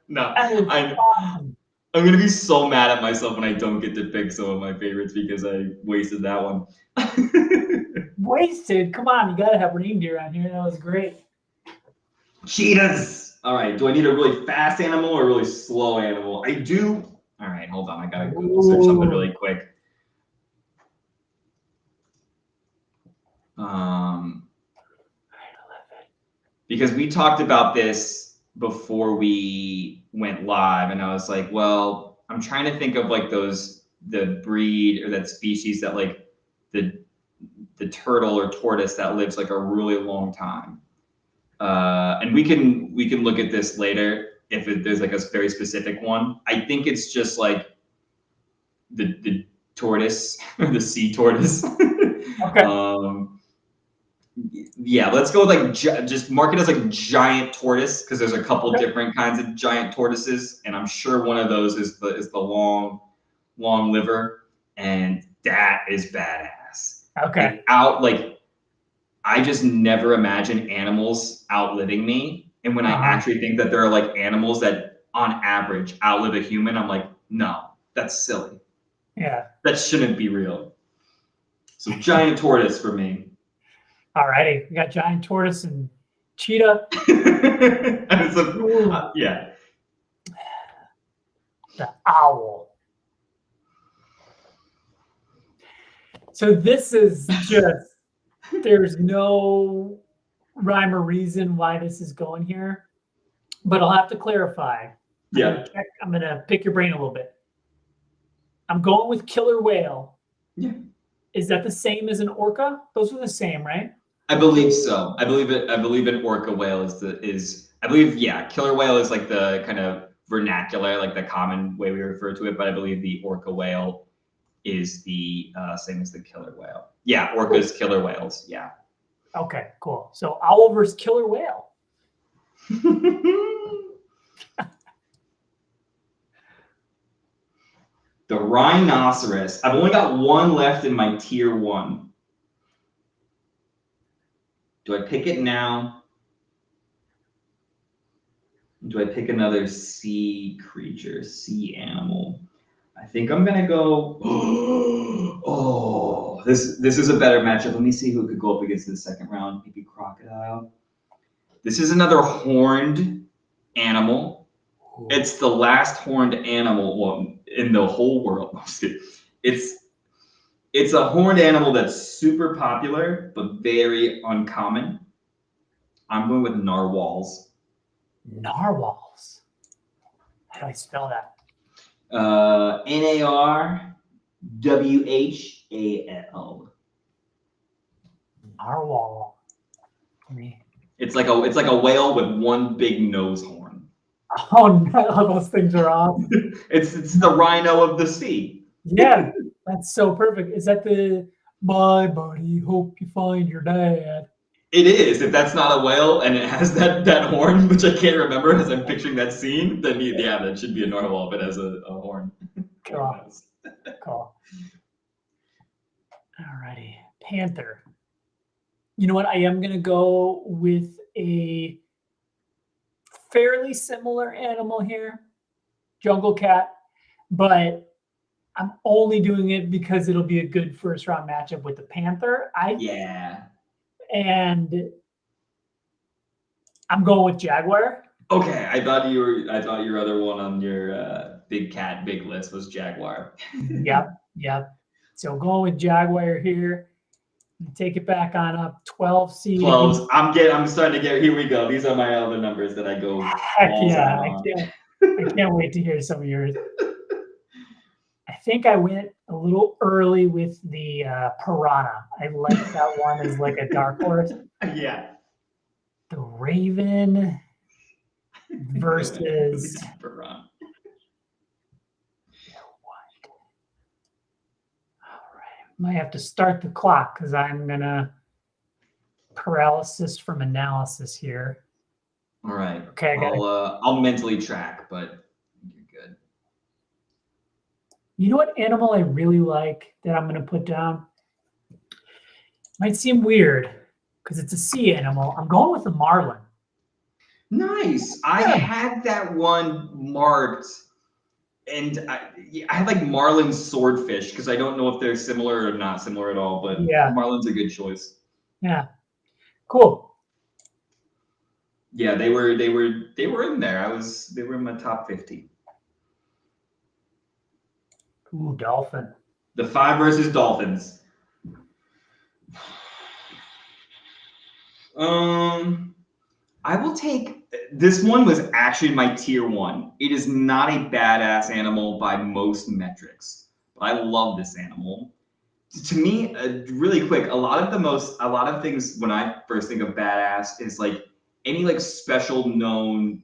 No, That is awesome. I'm gonna be so mad at myself when I don't get to pick some of my favorites because I wasted that one. Wasted. Come on, you gotta have reindeer on here. That was great. Cheetahs. All right. Do I need a really fast animal or a really slow animal? I do. All right. Hold on. I gotta Google search something really quick. Because we talked about this before we went live, and I was like, well, I'm trying to think of like the breed or that species that like the turtle or tortoise that lives like a really long time. And we can look at this later if there's like a very specific one. I think it's just like the tortoise or the sea tortoise. Okay. Yeah, let's go with like just mark it as like giant tortoise because there's a couple different kinds of giant tortoises, and I'm sure one of those is the long liver, and that is badass. Okay. I just never imagine animals outliving me, and when I actually think that there are like animals that on average outlive a human, I'm like, no, that's silly. Yeah. That shouldn't be real. So giant tortoise for me. All righty, we got giant tortoise and cheetah. Yeah. The owl. So this is just, there's no rhyme or reason why this is going here, but I'll have to clarify. Yeah. I'm gonna pick your brain a little bit. I'm going with killer whale. Yeah. Is that the same as an orca? Those are the same, right? I believe so. I believe an orca whale killer whale is like the kind of vernacular, like the common way we refer to it, but I believe the orca whale is the same as the killer whale. Yeah, orcas, killer whales. Yeah. Okay, cool. So owl versus killer whale. The rhinoceros. I've only got one left in my tier 1. Do I pick it now? Do I pick another sea creature, sea animal? I think I'm gonna go. Oh, this is a better matchup. Let me see who could go up against in the second round. Maybe crocodile. This is another horned animal. It's the last horned animal in the whole world. It's a horned animal that's super popular, but very uncommon. I'm going with narwhals. Narwhals. How do I spell that? Narwhal. Narwhal. It's like a whale with one big nose horn. Oh no, those things are awesome. It's the rhino of the sea. Yeah, that's so perfect. Is that the "Bye, buddy, hope you find your dad"? It is. If that's not a whale and it has that horn, which I can't remember as I'm picturing that scene, then yeah, that should be a narwhal if it has a horn. Cool. Cool. Alrighty, panther. You know what? I am gonna go with a fairly similar animal here, jungle cat, but I'm only doing it because it'll be a good first round matchup with the panther. Yeah. And I'm going with jaguar. Okay, I thought your other one on your big cat big list was jaguar. Yep, yep. So going with Jaguar here. Take it back on up. 12 seed. 12s. I'm starting to get. Here we go. These are my other numbers that I go Heck balls yeah! out on. I can't wait to hear some of yours. I think I went a little early with the Piranha. I like that one as like a dark horse. Yeah. The Raven versus Piranha. All right, might have to start the clock because I'm gonna paralysis from analysis here. All right. Okay, I got it. I'll mentally track, but you're good. You know what animal I really like that I'm gonna put down? Might seem weird because it's a sea animal. I'm going with the marlin. Nice. I had that one marked, and I had like marlin swordfish because I don't know if they're similar or not similar at all, but Yeah. marlin's a good choice. Yeah. Cool. Yeah, they were in there. They were in my top 50. Ooh, dolphin. The 5 versus dolphins. I will take this one. Was actually my tier 1. It is not a badass animal by most metrics, but I love this animal. To me, really quick, a lot of things when I first think of badass is like any like special known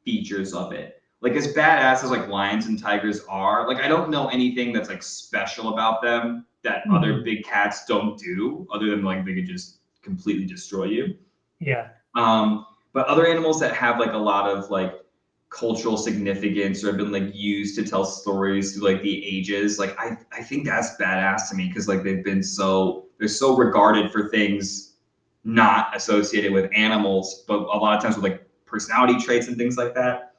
features of it. Like as badass as like lions and tigers are, like I don't know anything that's like special about them that other big cats don't do, other than like they could just completely destroy you. Yeah. But other animals that have like a lot of like cultural significance or have been like used to tell stories through like the ages, like I think that's badass to me because like they're so regarded for things not associated with animals, but a lot of times with like personality traits and things like that.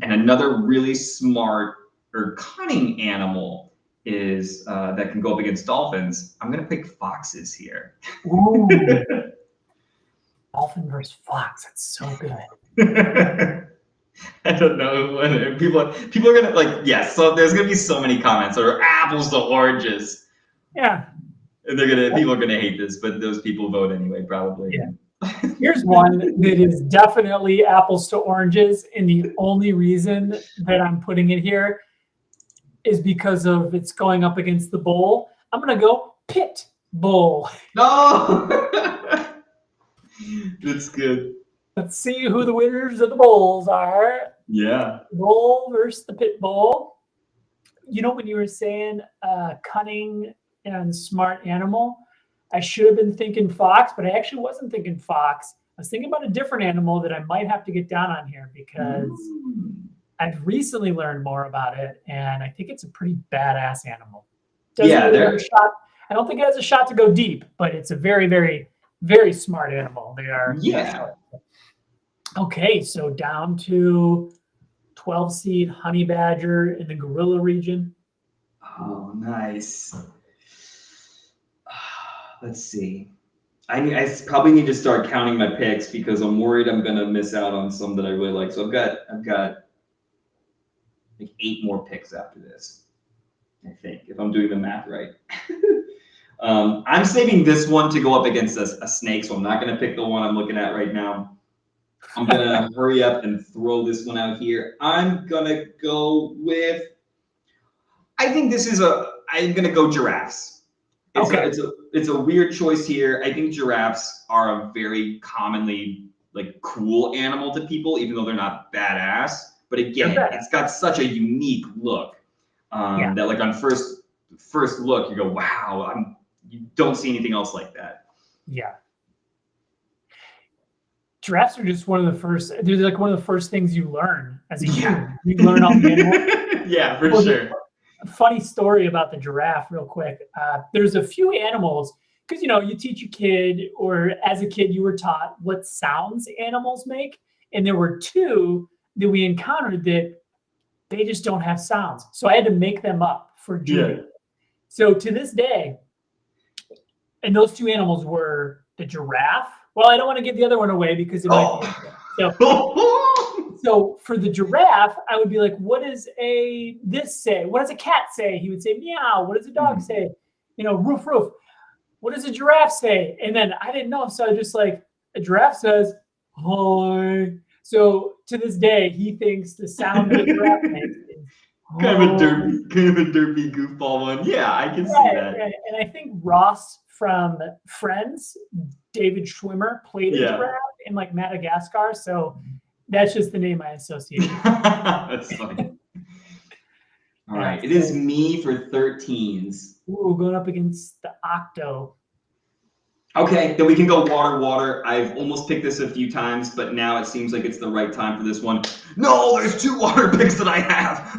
And another really smart or cunning animal is that can go up against dolphins. I'm gonna pick foxes here. Ooh. Dolphin versus fox. That's so good. I don't know when people are gonna like so there's gonna be so many comments or apples to oranges. Yeah. And people are gonna hate this, but those people vote anyway, probably. Yeah. Here's one that is definitely apples to oranges, and the only reason that I'm putting it here is because of it's going up against the bull. I'm gonna go pit bull. No, that's good. Let's see who the winners of the bulls are. Yeah. Bull versus the pit bull. You know, when you were saying cunning and smart animal, I should have been thinking fox, but I actually wasn't thinking fox. I was thinking about a different animal that I might have to get down on here because I've recently learned more about it, and I think it's a pretty badass animal. I don't think it has a shot to go deep, but it's a very, very, very smart animal. They are. Yeah. Okay, so down to 12 seed honey badger in the gorilla region. Oh, nice. Let's see. I probably need to start counting my picks because I'm worried I'm gonna miss out on some that I really like. So I've got like 8 more picks after this, I think, if I'm doing the math right. I'm saving this one to go up against a snake, so I'm not gonna pick the one I'm looking at right now. I'm gonna hurry up and throw this one out here. I'm gonna go with. I'm gonna go giraffes. It's a weird choice here. I think giraffes are a very commonly like cool animal to people, even though they're not badass. But again, it's got such a unique look that like on first look you go, wow, you don't see anything else like that. Yeah. Giraffes are just one of the first. They're like one of the first things you learn as a kid. You learn all the animals. Yeah, for sure. Funny story about the giraffe, real quick. There's a few animals because you teach a kid, or as a kid you were taught what sounds animals make, and there were 2 that we encountered that they just don't have sounds. So I had to make them up for Judy. Yeah. So to this day, and those 2 animals were the giraffe. Well, I don't want to give the other one away because it might be. So So for the giraffe, I would be like, what does this say? What does a cat say? He would say meow. What does a dog say? Roof, roof. What does a giraffe say? And then I didn't know. So I just like, a giraffe says, hi. So to this day, he thinks the sound that a giraffe makes is kind of a derpy goofball one. Yeah, I can see that. Right. And I think Ross from Friends, David Schwimmer, played a giraffe in like Madagascar. So that's just the name I associate. That's funny. All right, it is me for 13s. Ooh, going up against the Octo. Okay, then we can go water, water. I've almost picked this a few times, but now it seems like it's the right time for this one. No, there's 2 water picks that I have.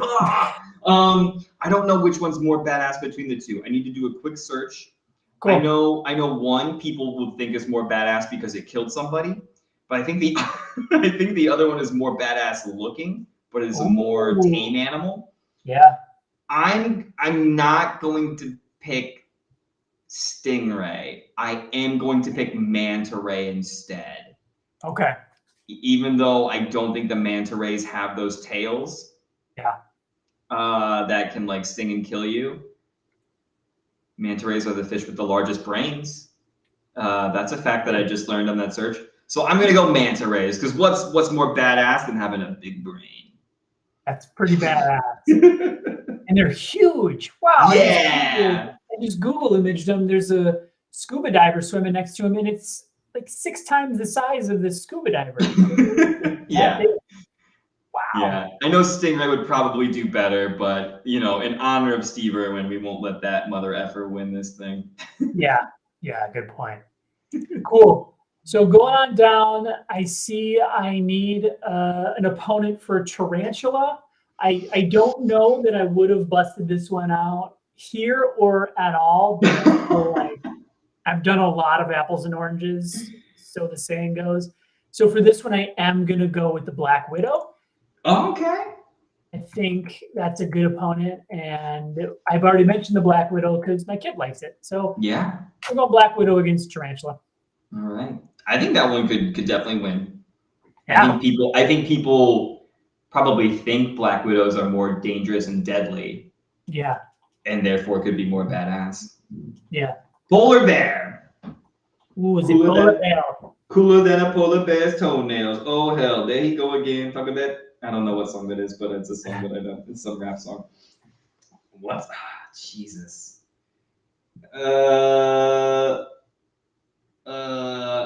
I don't know which one's more badass between the 2. I need to do a quick search. Cool. I know one people will think is more badass because it killed somebody, but I think the other one is more badass looking, but is a more tame animal. Yeah. I'm not going to pick Stingray. I am going to pick Manta Ray instead. Okay. Even though I don't think the Manta Rays have those tails. Yeah. That can like sting and kill you. Manta rays are the fish with the largest brains. That's a fact that I just learned on that search. So I'm gonna go manta rays because what's more badass than having a big brain? That's pretty badass. And they're huge. Wow. Yeah. I just Google imaged them. There's a scuba diver swimming next to him, and it's like 6 times the size of this scuba diver. Yeah. Wow. Yeah. I know Stingray would probably do better, but in honor of Steve Irwin, we won't let that mother effer win this thing. Yeah. Good point. Cool. So going on down, I see I need an opponent for Tarantula. I don't know that I would have busted this one out here or at all, but I feel like I've done a lot of apples and oranges, so the saying goes. So for this one, I am going to go with the Black Widow. Okay. I think that's a good opponent, and I've already mentioned the Black Widow because my kid likes it. So yeah, we'll go Black Widow against Tarantula. All right. I think that one could definitely win. Yeah. I think people probably think Black Widows are more dangerous and deadly. Yeah. And therefore could be more badass. Yeah. Polar bear. Ooh, is it polar bear? Cooler than a polar bear's toenails. Oh hell, there he go again. Talking about, I don't know what song that is, but it's a song that I know. It's some rap song. What? Jesus.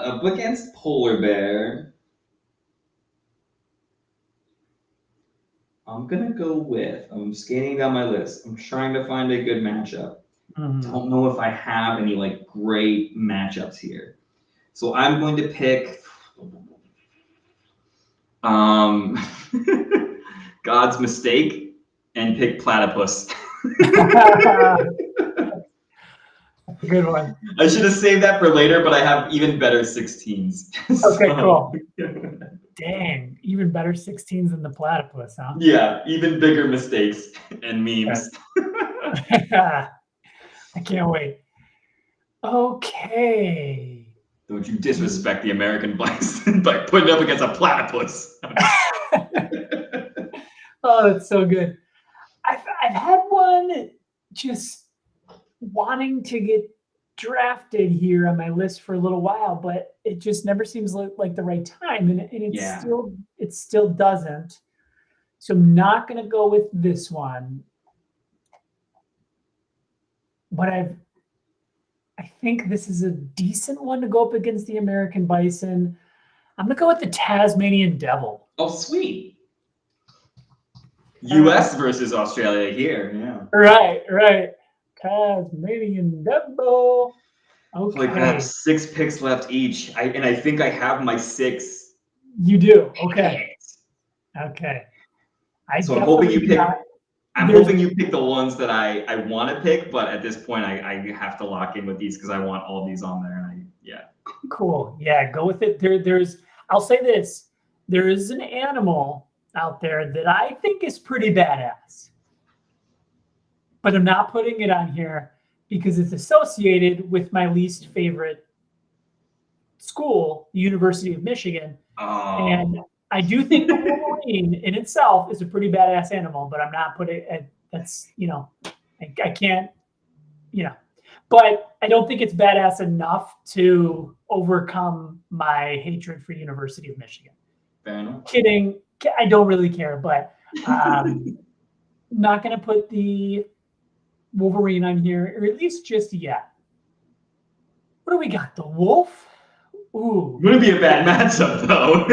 Up against polar bear. I'm gonna go with. I'm scanning down my list. I'm trying to find a good matchup. Don't know if I have any like great matchups here. So I'm going to pick God's Mistake and pick Platypus. Good one. I should have saved that for later, but I have even better 16s. Okay, cool. Dang, even better 16s than the Platypus, huh? Yeah, even bigger mistakes and memes. I can't wait. Okay. Don't you disrespect the American bison by putting up against a platypus. Oh, that's so good. I've had one just wanting to get drafted here on my list for a little while, but it just never seems like the right time, and it still doesn't. So I'm not going to go with this one, but I think this is a decent one to go up against the American bison. I'm going to go with the Tasmanian devil. Oh, sweet. U.S. versus Australia here, yeah. Right. Tasmanian devil. Okay. Like I have 6 picks left each, and I think I have my 6. You do. Okay. Okay. So I'm hoping you pick. I'm hoping you pick the ones that I want to pick, but at this point, I have to lock in with these because I want all these on there. And Cool. Yeah, go with it. There's. I'll say this: there is an animal out there that I think is pretty badass, but I'm not putting it on here because it's associated with my least favorite school, the University of Michigan. Oh. And I do think the Wolverine in itself is a pretty badass animal, but I'm not putting that's I can't but I don't think it's badass enough to overcome my hatred for University of Michigan. Fair enough. Kidding, I don't really care, but not gonna put the Wolverine on here, or at least just yet. What do we got? The wolf? Ooh. Wouldn't be a bad matchup though.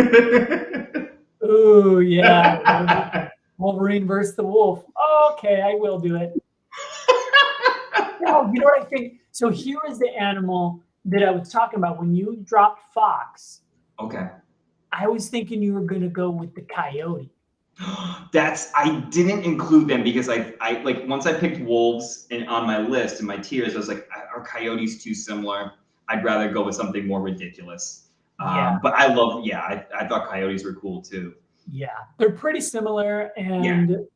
Ooh, yeah. Wolverine versus the wolf. Okay, I will do it. No, you know what I think? So here is the animal that I was talking about when you dropped fox. Okay. I was thinking you were gonna go with the coyote. I didn't include them because I like once I picked wolves on my list and my tiers, I was like, are coyotes too similar? I'd rather go with something more ridiculous. Yeah. But I thought coyotes were cool too. Yeah, they're pretty similar, and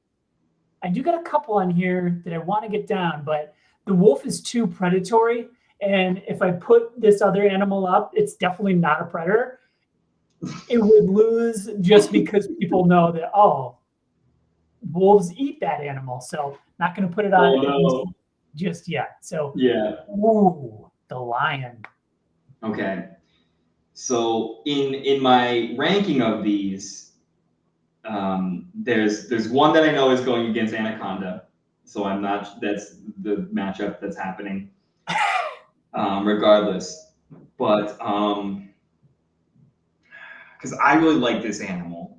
I do got a couple on here that I want to get down, but the wolf is too predatory, and if I put this other animal up, it's definitely not a predator. It would lose just because people know that, oh, wolves eat that animal, so not going to put it on just yet. So yeah. Ooh, the lion. Okay. So in my ranking of these, there's one that I know is going against Anaconda, so I'm not. That's the matchup that's happening, regardless. But because I really like this animal,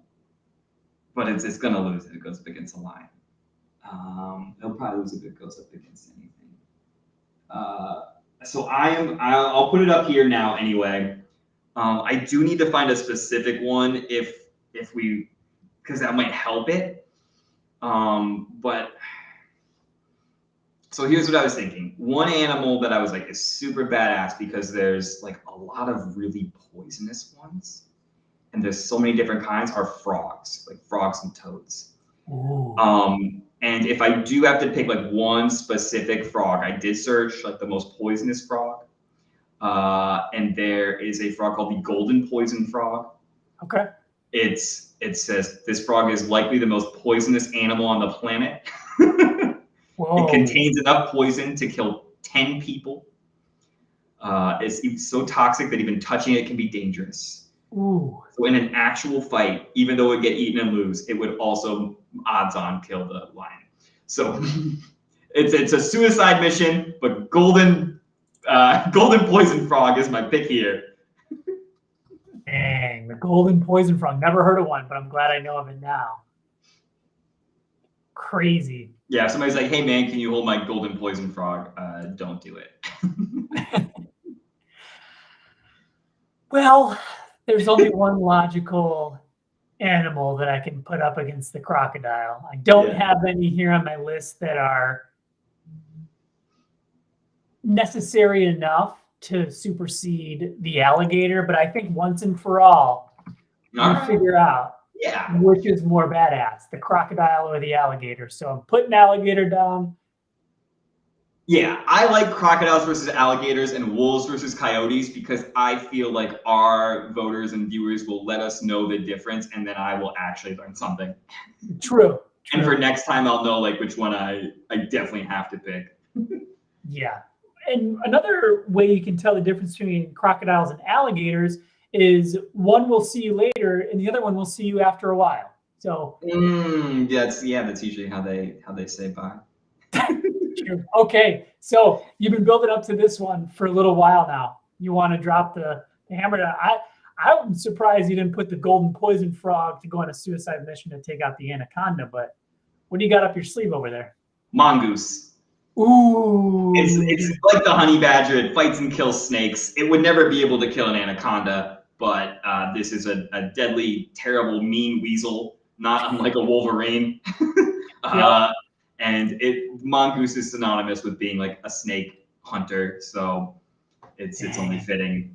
but it's gonna lose if it goes up against a lion. It'll probably lose if it goes up against anything. So I'll put it up here now anyway. I do need to find a specific one if we, because that might help it. But so here's what I was thinking. One animal that I was like is super badass because there's like a lot of really poisonous ones, and there's so many different kinds, are frogs, like frogs and toads. Ooh. And if I do have to pick like one specific frog, I did search like the most poisonous frog. And there is a frog called the golden poison frog. Okay. It says this frog is likely the most poisonous animal on the planet. Whoa. It contains enough poison to kill 10 people. It's so toxic that even touching it can be dangerous. Ooh. So in an actual fight, even though it would get eaten and lose, it would also odds on kill the lion. So it's a suicide mission, but golden poison frog is my pick here. Dang, the golden poison frog. Never heard of one, but I'm glad I know of it now. Crazy. Yeah, if somebody's like, hey man, can you hold my golden poison frog? Don't do it. Well, there's only one logical animal that I can put up against the crocodile. I don't have any here on my list that are necessary enough to supersede the alligator, but I think once and for all, we figure out which is more badass, the crocodile or the alligator. So I'm putting alligator down. Yeah, I like crocodiles versus alligators and wolves versus coyotes because I feel like our voters and viewers will let us know the difference, and then I will actually learn something. True. And for next time, I'll know like which one I definitely have to pick. Yeah. And another way you can tell the difference between crocodiles and alligators is one will see you later and the other one will see you after a while. So that's usually how they say bye. True. Okay, so you've been building up to this one for a little while now. You want to drop the hammer down. I'm surprised you didn't put the golden poison frog to go on a suicide mission to take out the anaconda, but what do you got up your sleeve over there? Mongoose. Ooh. It's like the honey badger. It fights and kills snakes. It would never be able to kill an anaconda, but this is a deadly, terrible, mean weasel, not unlike a wolverine. And mongoose is synonymous with being like a snake hunter, so it's only fitting.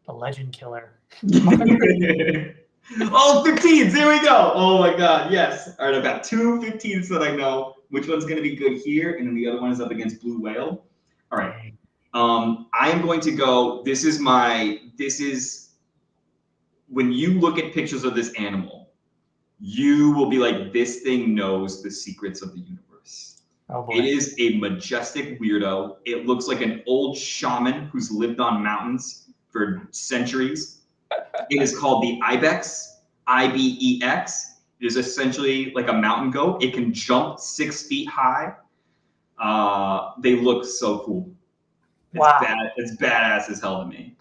The legend killer. Oh, 15s, there we go. Oh my God, yes. All right, I've got two 15s that I know. Which one's gonna be good here? And then the other one is up against blue whale. All right. I am going to go, this is when you look at pictures of this animal, you will be like, this thing knows the secrets of the universe. Oh boy. It is a majestic weirdo. It looks like an old shaman who's lived on mountains for centuries. It is called the ibex, IBEX. It is essentially like a mountain goat. It can jump 6 feet high. They look so cool. It's badass as hell to me.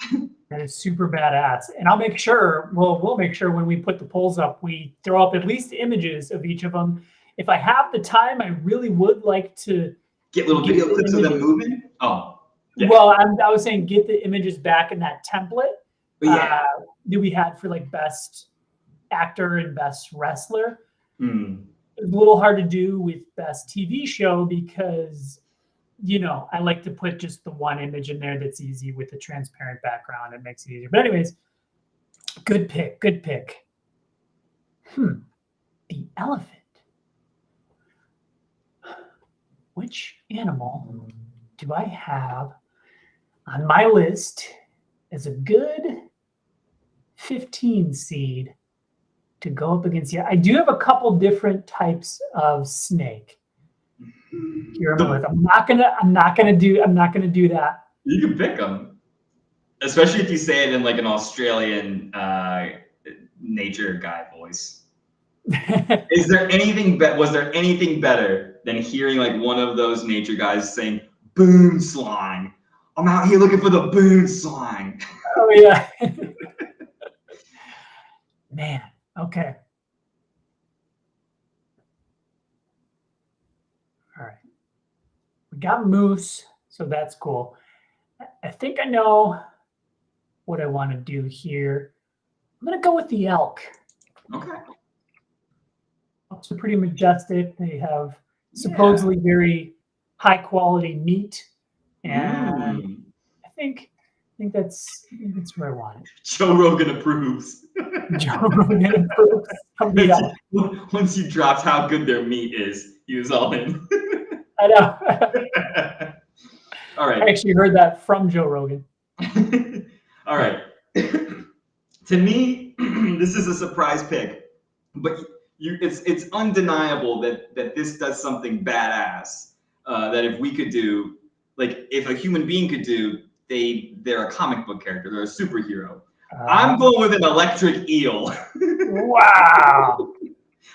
That is super badass. And I'll make sure, we'll make sure when we put the polls up, we throw up at least images of each of them. If I have the time, I really would like to get little video clips of them moving. Oh, yeah. Well, I was saying get the images back in that template that we had for like best actor and best wrestler. It's a little hard to do with best TV show because, you know, I like to put just the one image in there that's easy with a transparent background. It makes it easier. But anyways, good pick. Good pick. The elephant. Which animal do I have on my list as a good 15 seed to go up against? Yeah, I do have a couple different types of snake. You remember, I'm not gonna do that. You can pick them, especially if you say it in like an Australian nature guy voice. Was there anything better than hearing like one of those nature guys saying boom slang? I'm out here looking for the boom slang. Oh yeah. Man, okay. All right. We got moose, so that's cool. I think I know what I want to do here. I'm going to go with the elk. Okay. Elks are pretty majestic. They have supposedly very high quality meat. And I think that's where I want it. Joe Rogan approves. Joe Rogan approves. Once you dropped how good their meat is, he was all in. I know. All right. I actually heard that from Joe Rogan. All right. To me, this is a surprise pick, but it's undeniable that this does something badass. That if we could do, like if a human being could do, they're a comic book character, they're a superhero. I'm going with an electric eel. Wow.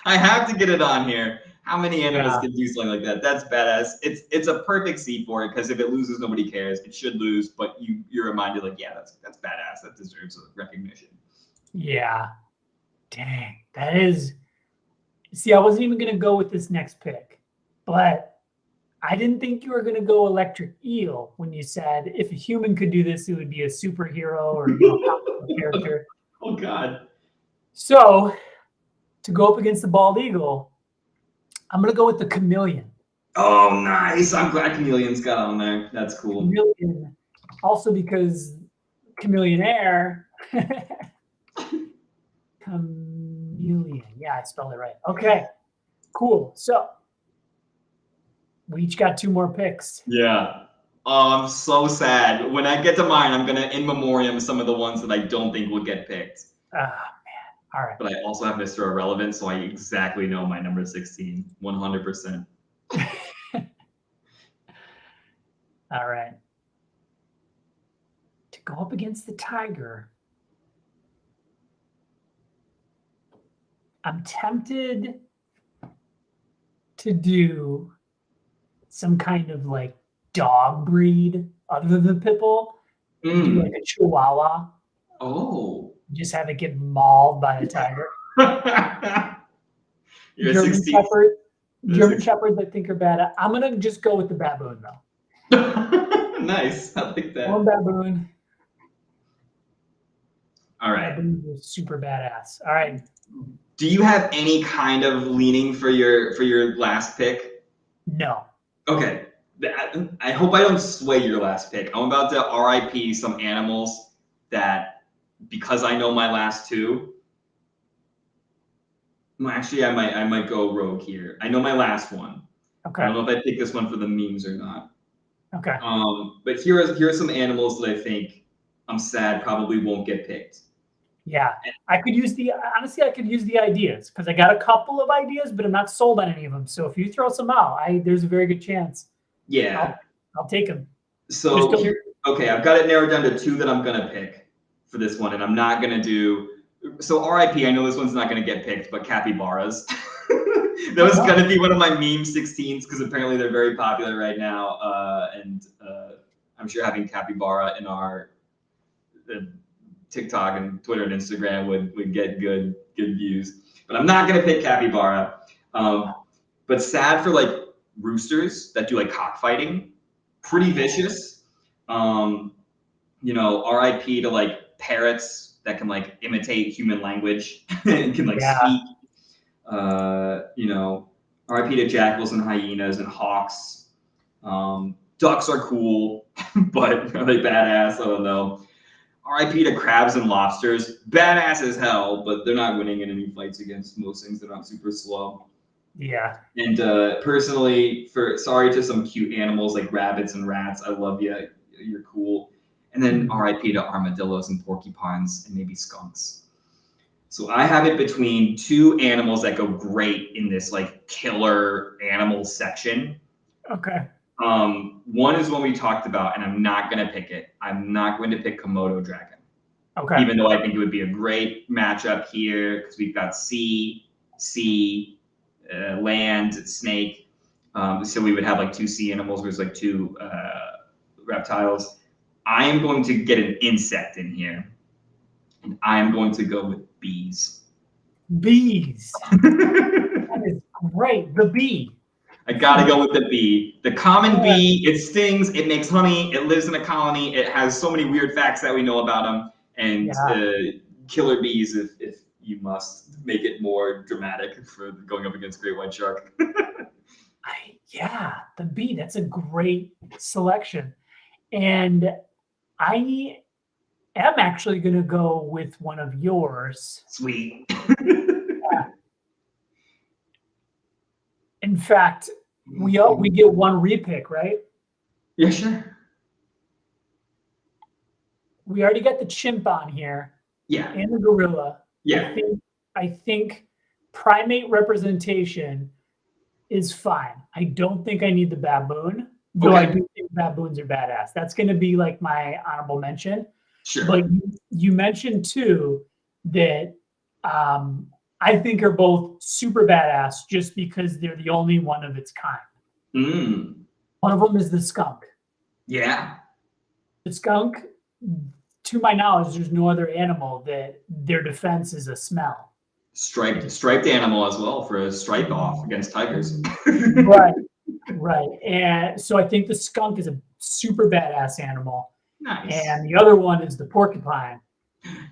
I have to get it on here. How many animals can do something like that? That's badass. It's a perfect seed for it because if it loses, nobody cares. It should lose, but you're reminded like, yeah, that's badass. That deserves a recognition. Yeah. Dang. That is. See, I wasn't even gonna go with this next pick, but I didn't think you were gonna go electric eel when you said if a human could do this, it would be a superhero or a character. Oh God. So to go up against the bald eagle, I'm gonna go with the chameleon. Oh, nice! I'm glad chameleon's got on there. That's cool. Chameleon, also because chameleonaire. Chameleon. Yeah, I spelled it right. Okay, cool. So we each got 2 more picks. Yeah. Oh, I'm so sad. When I get to mine, I'm gonna in memoriam some of the ones that I don't think will get picked. Man. All right. But I also have Mr. Irrelevant, so I exactly know my number 16, 100%. All right. To go up against the tiger, I'm tempted to do some kind of like dog breed other than pit bull. Do like a Chihuahua. Oh. Just have it get mauled by a tiger. You're German Shepherds, I think, are bad. I'm going to just go with the baboon, though. Nice. I like that. One baboon. All right. Baboons are super badass. All right. Do you have any kind of leaning for your last pick? No. Okay. I hope I don't sway your last pick. I'm about to RIP some animals that, because I know my last 2. Actually, I might go rogue here. I know my last one. Okay. I don't know if I pick this one for the memes or not. Okay. But here are some animals that I think I'm sad probably won't get picked. Yeah, I could use honestly, I could use the ideas because I got a couple of ideas, but I'm not sold on any of them. So if you throw some out, there's a very good chance Yeah. I'll take them. So here, okay, I've got it narrowed down to 2 that I'm gonna pick for this one, and I'm not gonna do. So RIP, I know this one's not gonna get picked, but capybaras. That was gonna be one of my meme 16s because apparently they're very popular right now, and I'm sure having capybara in our TikTok and Twitter and Instagram would get good views. But I'm not gonna pick capybara. But sad for like roosters that do like cockfighting, pretty vicious. You know, RIP to like parrots that can like imitate human language and can like speak. You know, RIP to jackals and hyenas and hawks. Ducks are cool, but are they badass? I don't know. RIP to crabs and lobsters. Badass as hell, but they're not winning in any fights against most things. They're not super slow. Yeah. And personally, sorry to some cute animals like rabbits and rats. I love you. You're cool. And then RIP to armadillos and porcupines and maybe skunks. So I have it between 2 animals that go great in this like killer animal section. Okay. One is one we talked about, and I'm not gonna pick it. I'm not going to pick Komodo dragon. Okay. Even though I think it would be a great matchup here because we've got sea, land, snake. So we would have like 2 sea animals versus like 2 reptiles. I am going to get an insect in here, and I am going to go with bees. Bees. That is great. The bee. I gotta go with the bee. The common bee, it stings, it makes honey, it lives in a colony, it has so many weird facts that we know about them. And killer bees, if you must make it more dramatic for going up against great white shark. Yeah, the bee. That's a great selection. And I am actually going to go with one of yours. Sweet. In fact, we get one repick, right? Yeah, sure. We already got the chimp on here. Yeah. And the gorilla. Yeah. I think primate representation is fine. I don't think I need the baboon, though I do think baboons are badass. That's going to be like my honorable mention. Sure. But you mentioned 2 that I think are both super badass just because they're the only one of its kind. One of them is the skunk. Yeah. The skunk, to my knowledge, there's no other animal that their defense is a smell. Striped animal as well for a stripe off against tigers. Right. And so I think the skunk is a super badass animal. Nice. And the other one is the porcupine.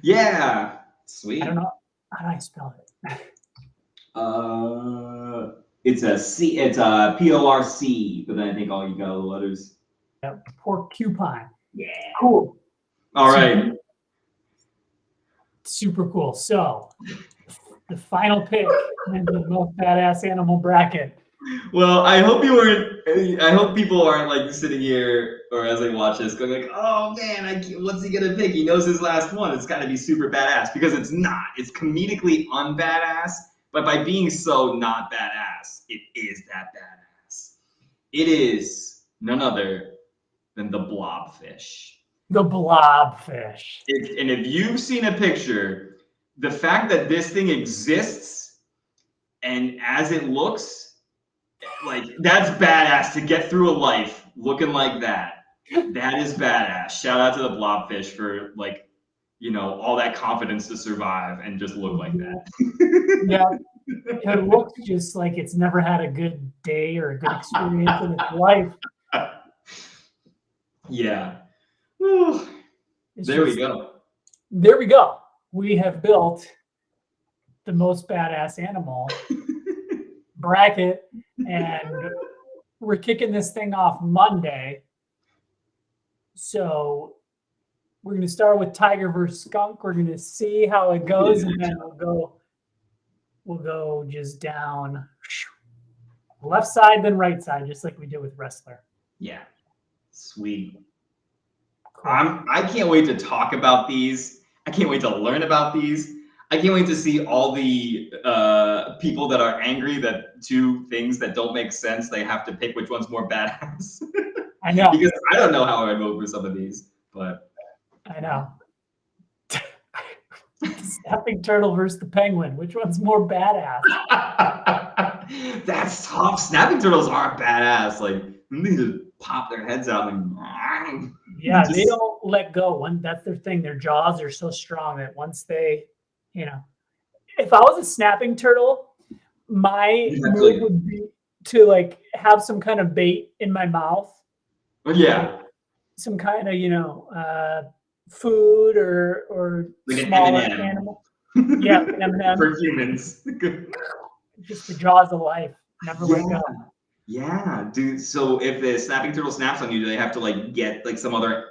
Yeah. Sweet. I don't know. How do I spell it? It's a C. It's a PORC, but then I think all you got all the letters. Yeah, porcupine. Yeah. Cool. All right. Super cool. So the final pick in the most badass animal bracket. Well, I hope people aren't like sitting here or as they watch this going like, oh man, what's he gonna pick? He knows his last one. It's got to be super badass because it's not. It's comedically unbadass, but by being so not badass, it is that badass. It is none other than the blobfish. The blobfish. And if you've seen a picture, the fact that this thing exists and as it looks, like that's badass to get through a life looking like that. That is badass. Shout out to the blobfish for like, you know, all that confidence to survive and just look like that. Yeah, it looks just like it's never had a good day or a good experience in its life. Yeah. There we go. There we go. We have built the most badass animal bracket, and we're kicking this thing off Monday. So we're going to start with tiger versus skunk. We're going to see how it goes, and then we'll go just down left side, then right side, just like we did with wrestler. Yeah. Sweet. Cool. I can't wait to talk about these. I can't wait to learn about these. I can't wait to see all the people that are angry that do things that don't make sense. They have to pick which one's more badass. I know. Because I don't know how I'd vote for some of these, but I know. Snapping turtle versus the penguin. Which one's more badass? that's tough. Snapping turtles are badass. Like they need to pop their heads out and Yeah, just, they don't let go. That's their thing. Their jaws are so strong that once they, if I was a snapping turtle, my move would be to like have some kind of bait in my mouth. Yeah. Like some kind of, food or like smaller an M&M. animal. Yeah, like an M&M. For humans. Just the jaws of life. Never let go. Yeah, dude. So if the snapping turtle snaps on you, do they have to like get like some other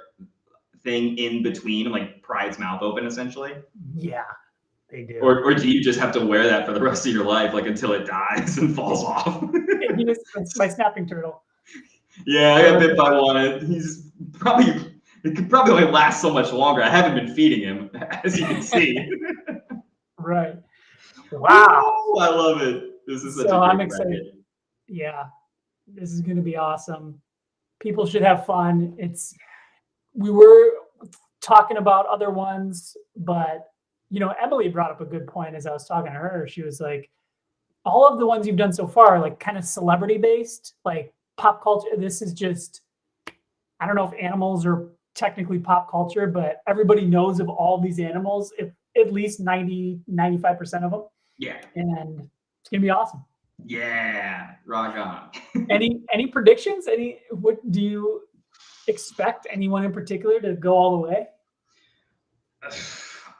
thing in between and like pry its mouth open essentially? Yeah, they do. Or do you just have to wear that for the rest of your life, like until it dies and falls off? It's my snapping turtle. Yeah, I got bit by one. It could probably only last so much longer. I haven't been feeding him, as you can see. Right. Wow. Ooh, I love it. This is such a great I'm excited. bracket. Yeah, this is going to be awesome. People should have fun. We were talking about other ones, but Emily brought up a good point as I was talking to her. She was like, all of the ones you've done so far are like kind of celebrity based, like pop culture. This is just, I don't know if animals are technically pop culture, but everybody knows of all these animals, if at least 95% of them. Yeah. And it's going to be awesome. Yeah, rock on. Any predictions? What do you expect anyone in particular to go all the way?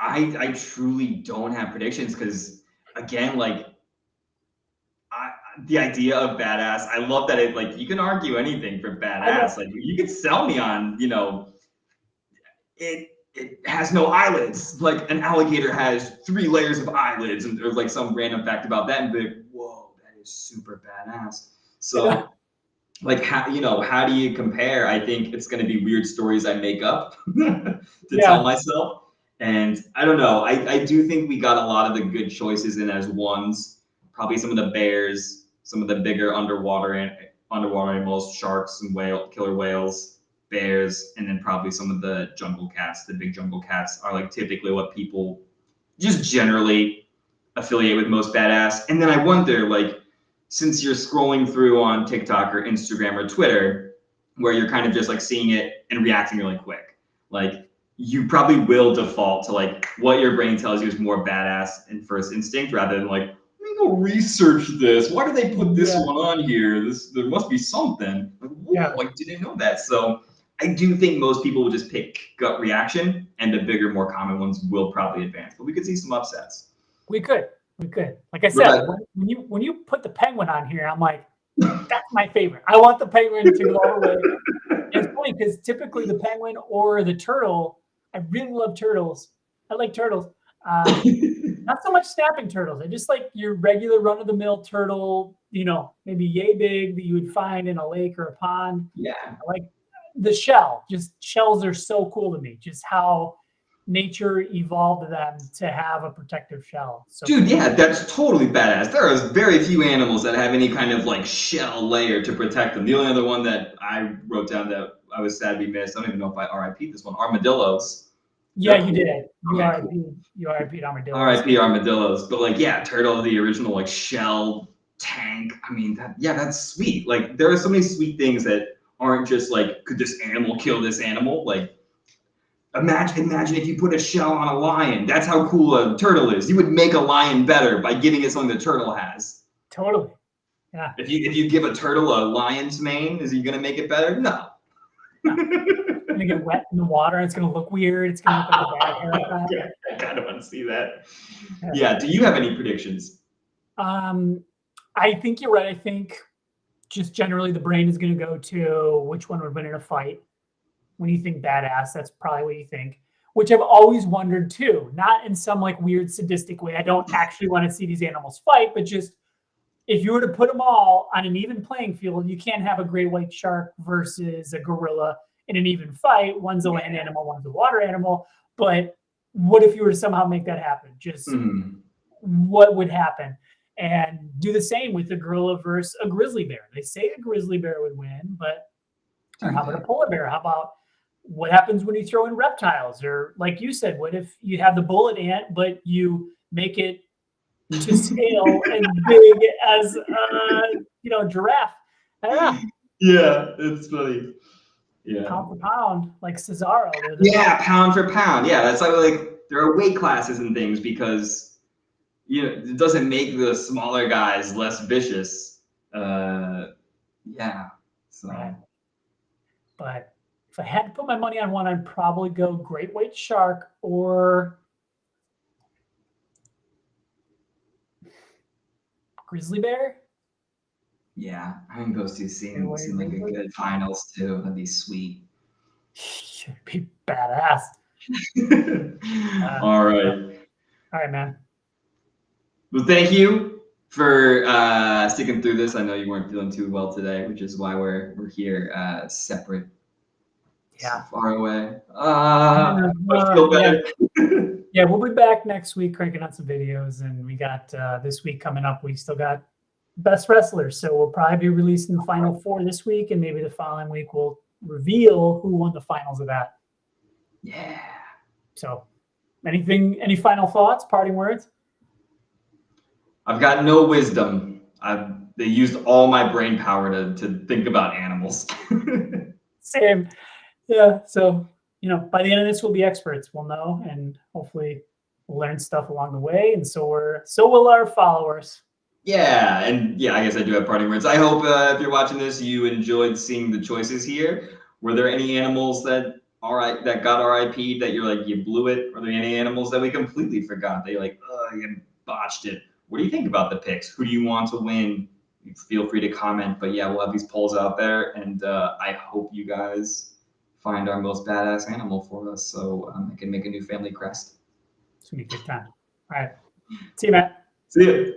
I truly don't have predictions because again, like the idea of badass, I love that it like you can argue anything for badass. Like you could sell me on, it has no eyelids. Like an alligator has 3 layers of eyelids, and there's like some random fact about that, and be like, whoa, that is super badass. So like how do you compare? I think it's going to be weird stories I make up to tell myself, and I don't know. I do think we got a lot of the good choices in as ones. Probably some of the bears, some of the bigger underwater animals, sharks and killer whales, bears, and then probably some of the jungle cats. The big jungle cats are like typically what people just generally affiliate with most badass. And then I wonder, like, since you're scrolling through on TikTok or Instagram or Twitter, where you're kind of just like seeing it and reacting really quick, like you probably will default to like what your brain tells you is more badass in first instinct rather than like, let me go research this. Why did they put this one on here? There must be something. Like, whoa, I didn't know that. So I do think most people will just pick gut reaction, and the bigger, more common ones will probably advance. But we could see some upsets. We could. Like I said, when you put the penguin on here, I'm like, that's my favorite. I want the penguin to go all the way. It's funny because typically the penguin or the turtle, I really love turtles. I like turtles. Not so much snapping turtles. I just like your regular run-of-the-mill turtle, maybe yay big that you would find in a lake or a pond. Yeah. I like the shell. Just shells are so cool to me. Just how nature evolved them to have a protective shell. So dude, yeah, that's totally badass. There are very few animals that have any kind of like shell layer to protect them. The only other one that I wrote down that I was sad we missed, I don't even know if I RIP'd this one, armadillos. Yeah, you did. You RIP'd armadillos. RIP armadillos. But like, yeah, turtle, the original like shell tank. I mean, that's sweet. Like there are so many sweet things that aren't just like, could this animal kill this animal? Like, imagine if you put a shell on a lion. That's how cool a turtle is. You would make a lion better by giving it something the turtle has. Totally. Yeah. If you give a turtle a lion's mane, is he gonna make it better? No. It's gonna get wet in the water. And it's gonna look weird. It's gonna look like a bad haircut. I kind of want to see that. Yeah. Do you have any predictions? I think you're right. I think just generally the brain is gonna go to which one would win in a fight. When you think badass, that's probably what you think, which I've always wondered too, not in some like weird sadistic way. I don't actually want to see these animals fight, but just if you were to put them all on an even playing field, you can't have a great white shark versus a gorilla in an even fight. One's a land animal, one's a water animal. But what if you were to somehow make that happen? Just Mhm. what would happen? And do the same with a gorilla versus a grizzly bear. They say a grizzly bear would win, but or Do how about a they? polar bear? How about what happens when you throw in reptiles? Or like you said, what if you have the bullet ant, but you make it to scale as big as giraffe? I don't know. Yeah, it's funny. Yeah. Pound for pound, like Cesaro. They're the Yeah, pound for pound. Yeah, that's like there are weight classes and things because it doesn't make the smaller guys less vicious. Yeah. right. So But if I had to put my money on one, I'd probably go great white shark or grizzly bear. yeah, I think those two Great seem white like a grizzly. good finals too. That'd be sweet. Should be badass. All Yeah. right. All right, man. Well, thank you for sticking through this. I know you weren't feeling too well today, which is why we're here separate, so Yeah. far away. I feel Yeah. better. Yeah, we'll be back next week cranking out some videos, and we got this week coming up. We still got best wrestlers, so we'll probably be releasing the final four this week, and maybe the following week we'll reveal who won the finals of that. Yeah. So, any final thoughts, parting words? I've got no wisdom. They used all my brain power to think about animals. Same. Yeah. So, by the end of this, we'll be experts. We'll know, and hopefully, we'll learn stuff along the way. And so will our followers. Yeah, and yeah, I guess I do have parting words. I hope if you're watching this, you enjoyed seeing the choices here. Were there any animals that that got RIP that you're like you blew it? Were there any animals that we completely forgot? They like, oh, you botched it. What do you think about the picks? Who do you want to win? Feel free to comment. But yeah, we'll have these polls out there, and I hope you guys find our most badass animal for us, so I can make a new family crest. It's gonna be a good time. All right. See you, Matt. See ya.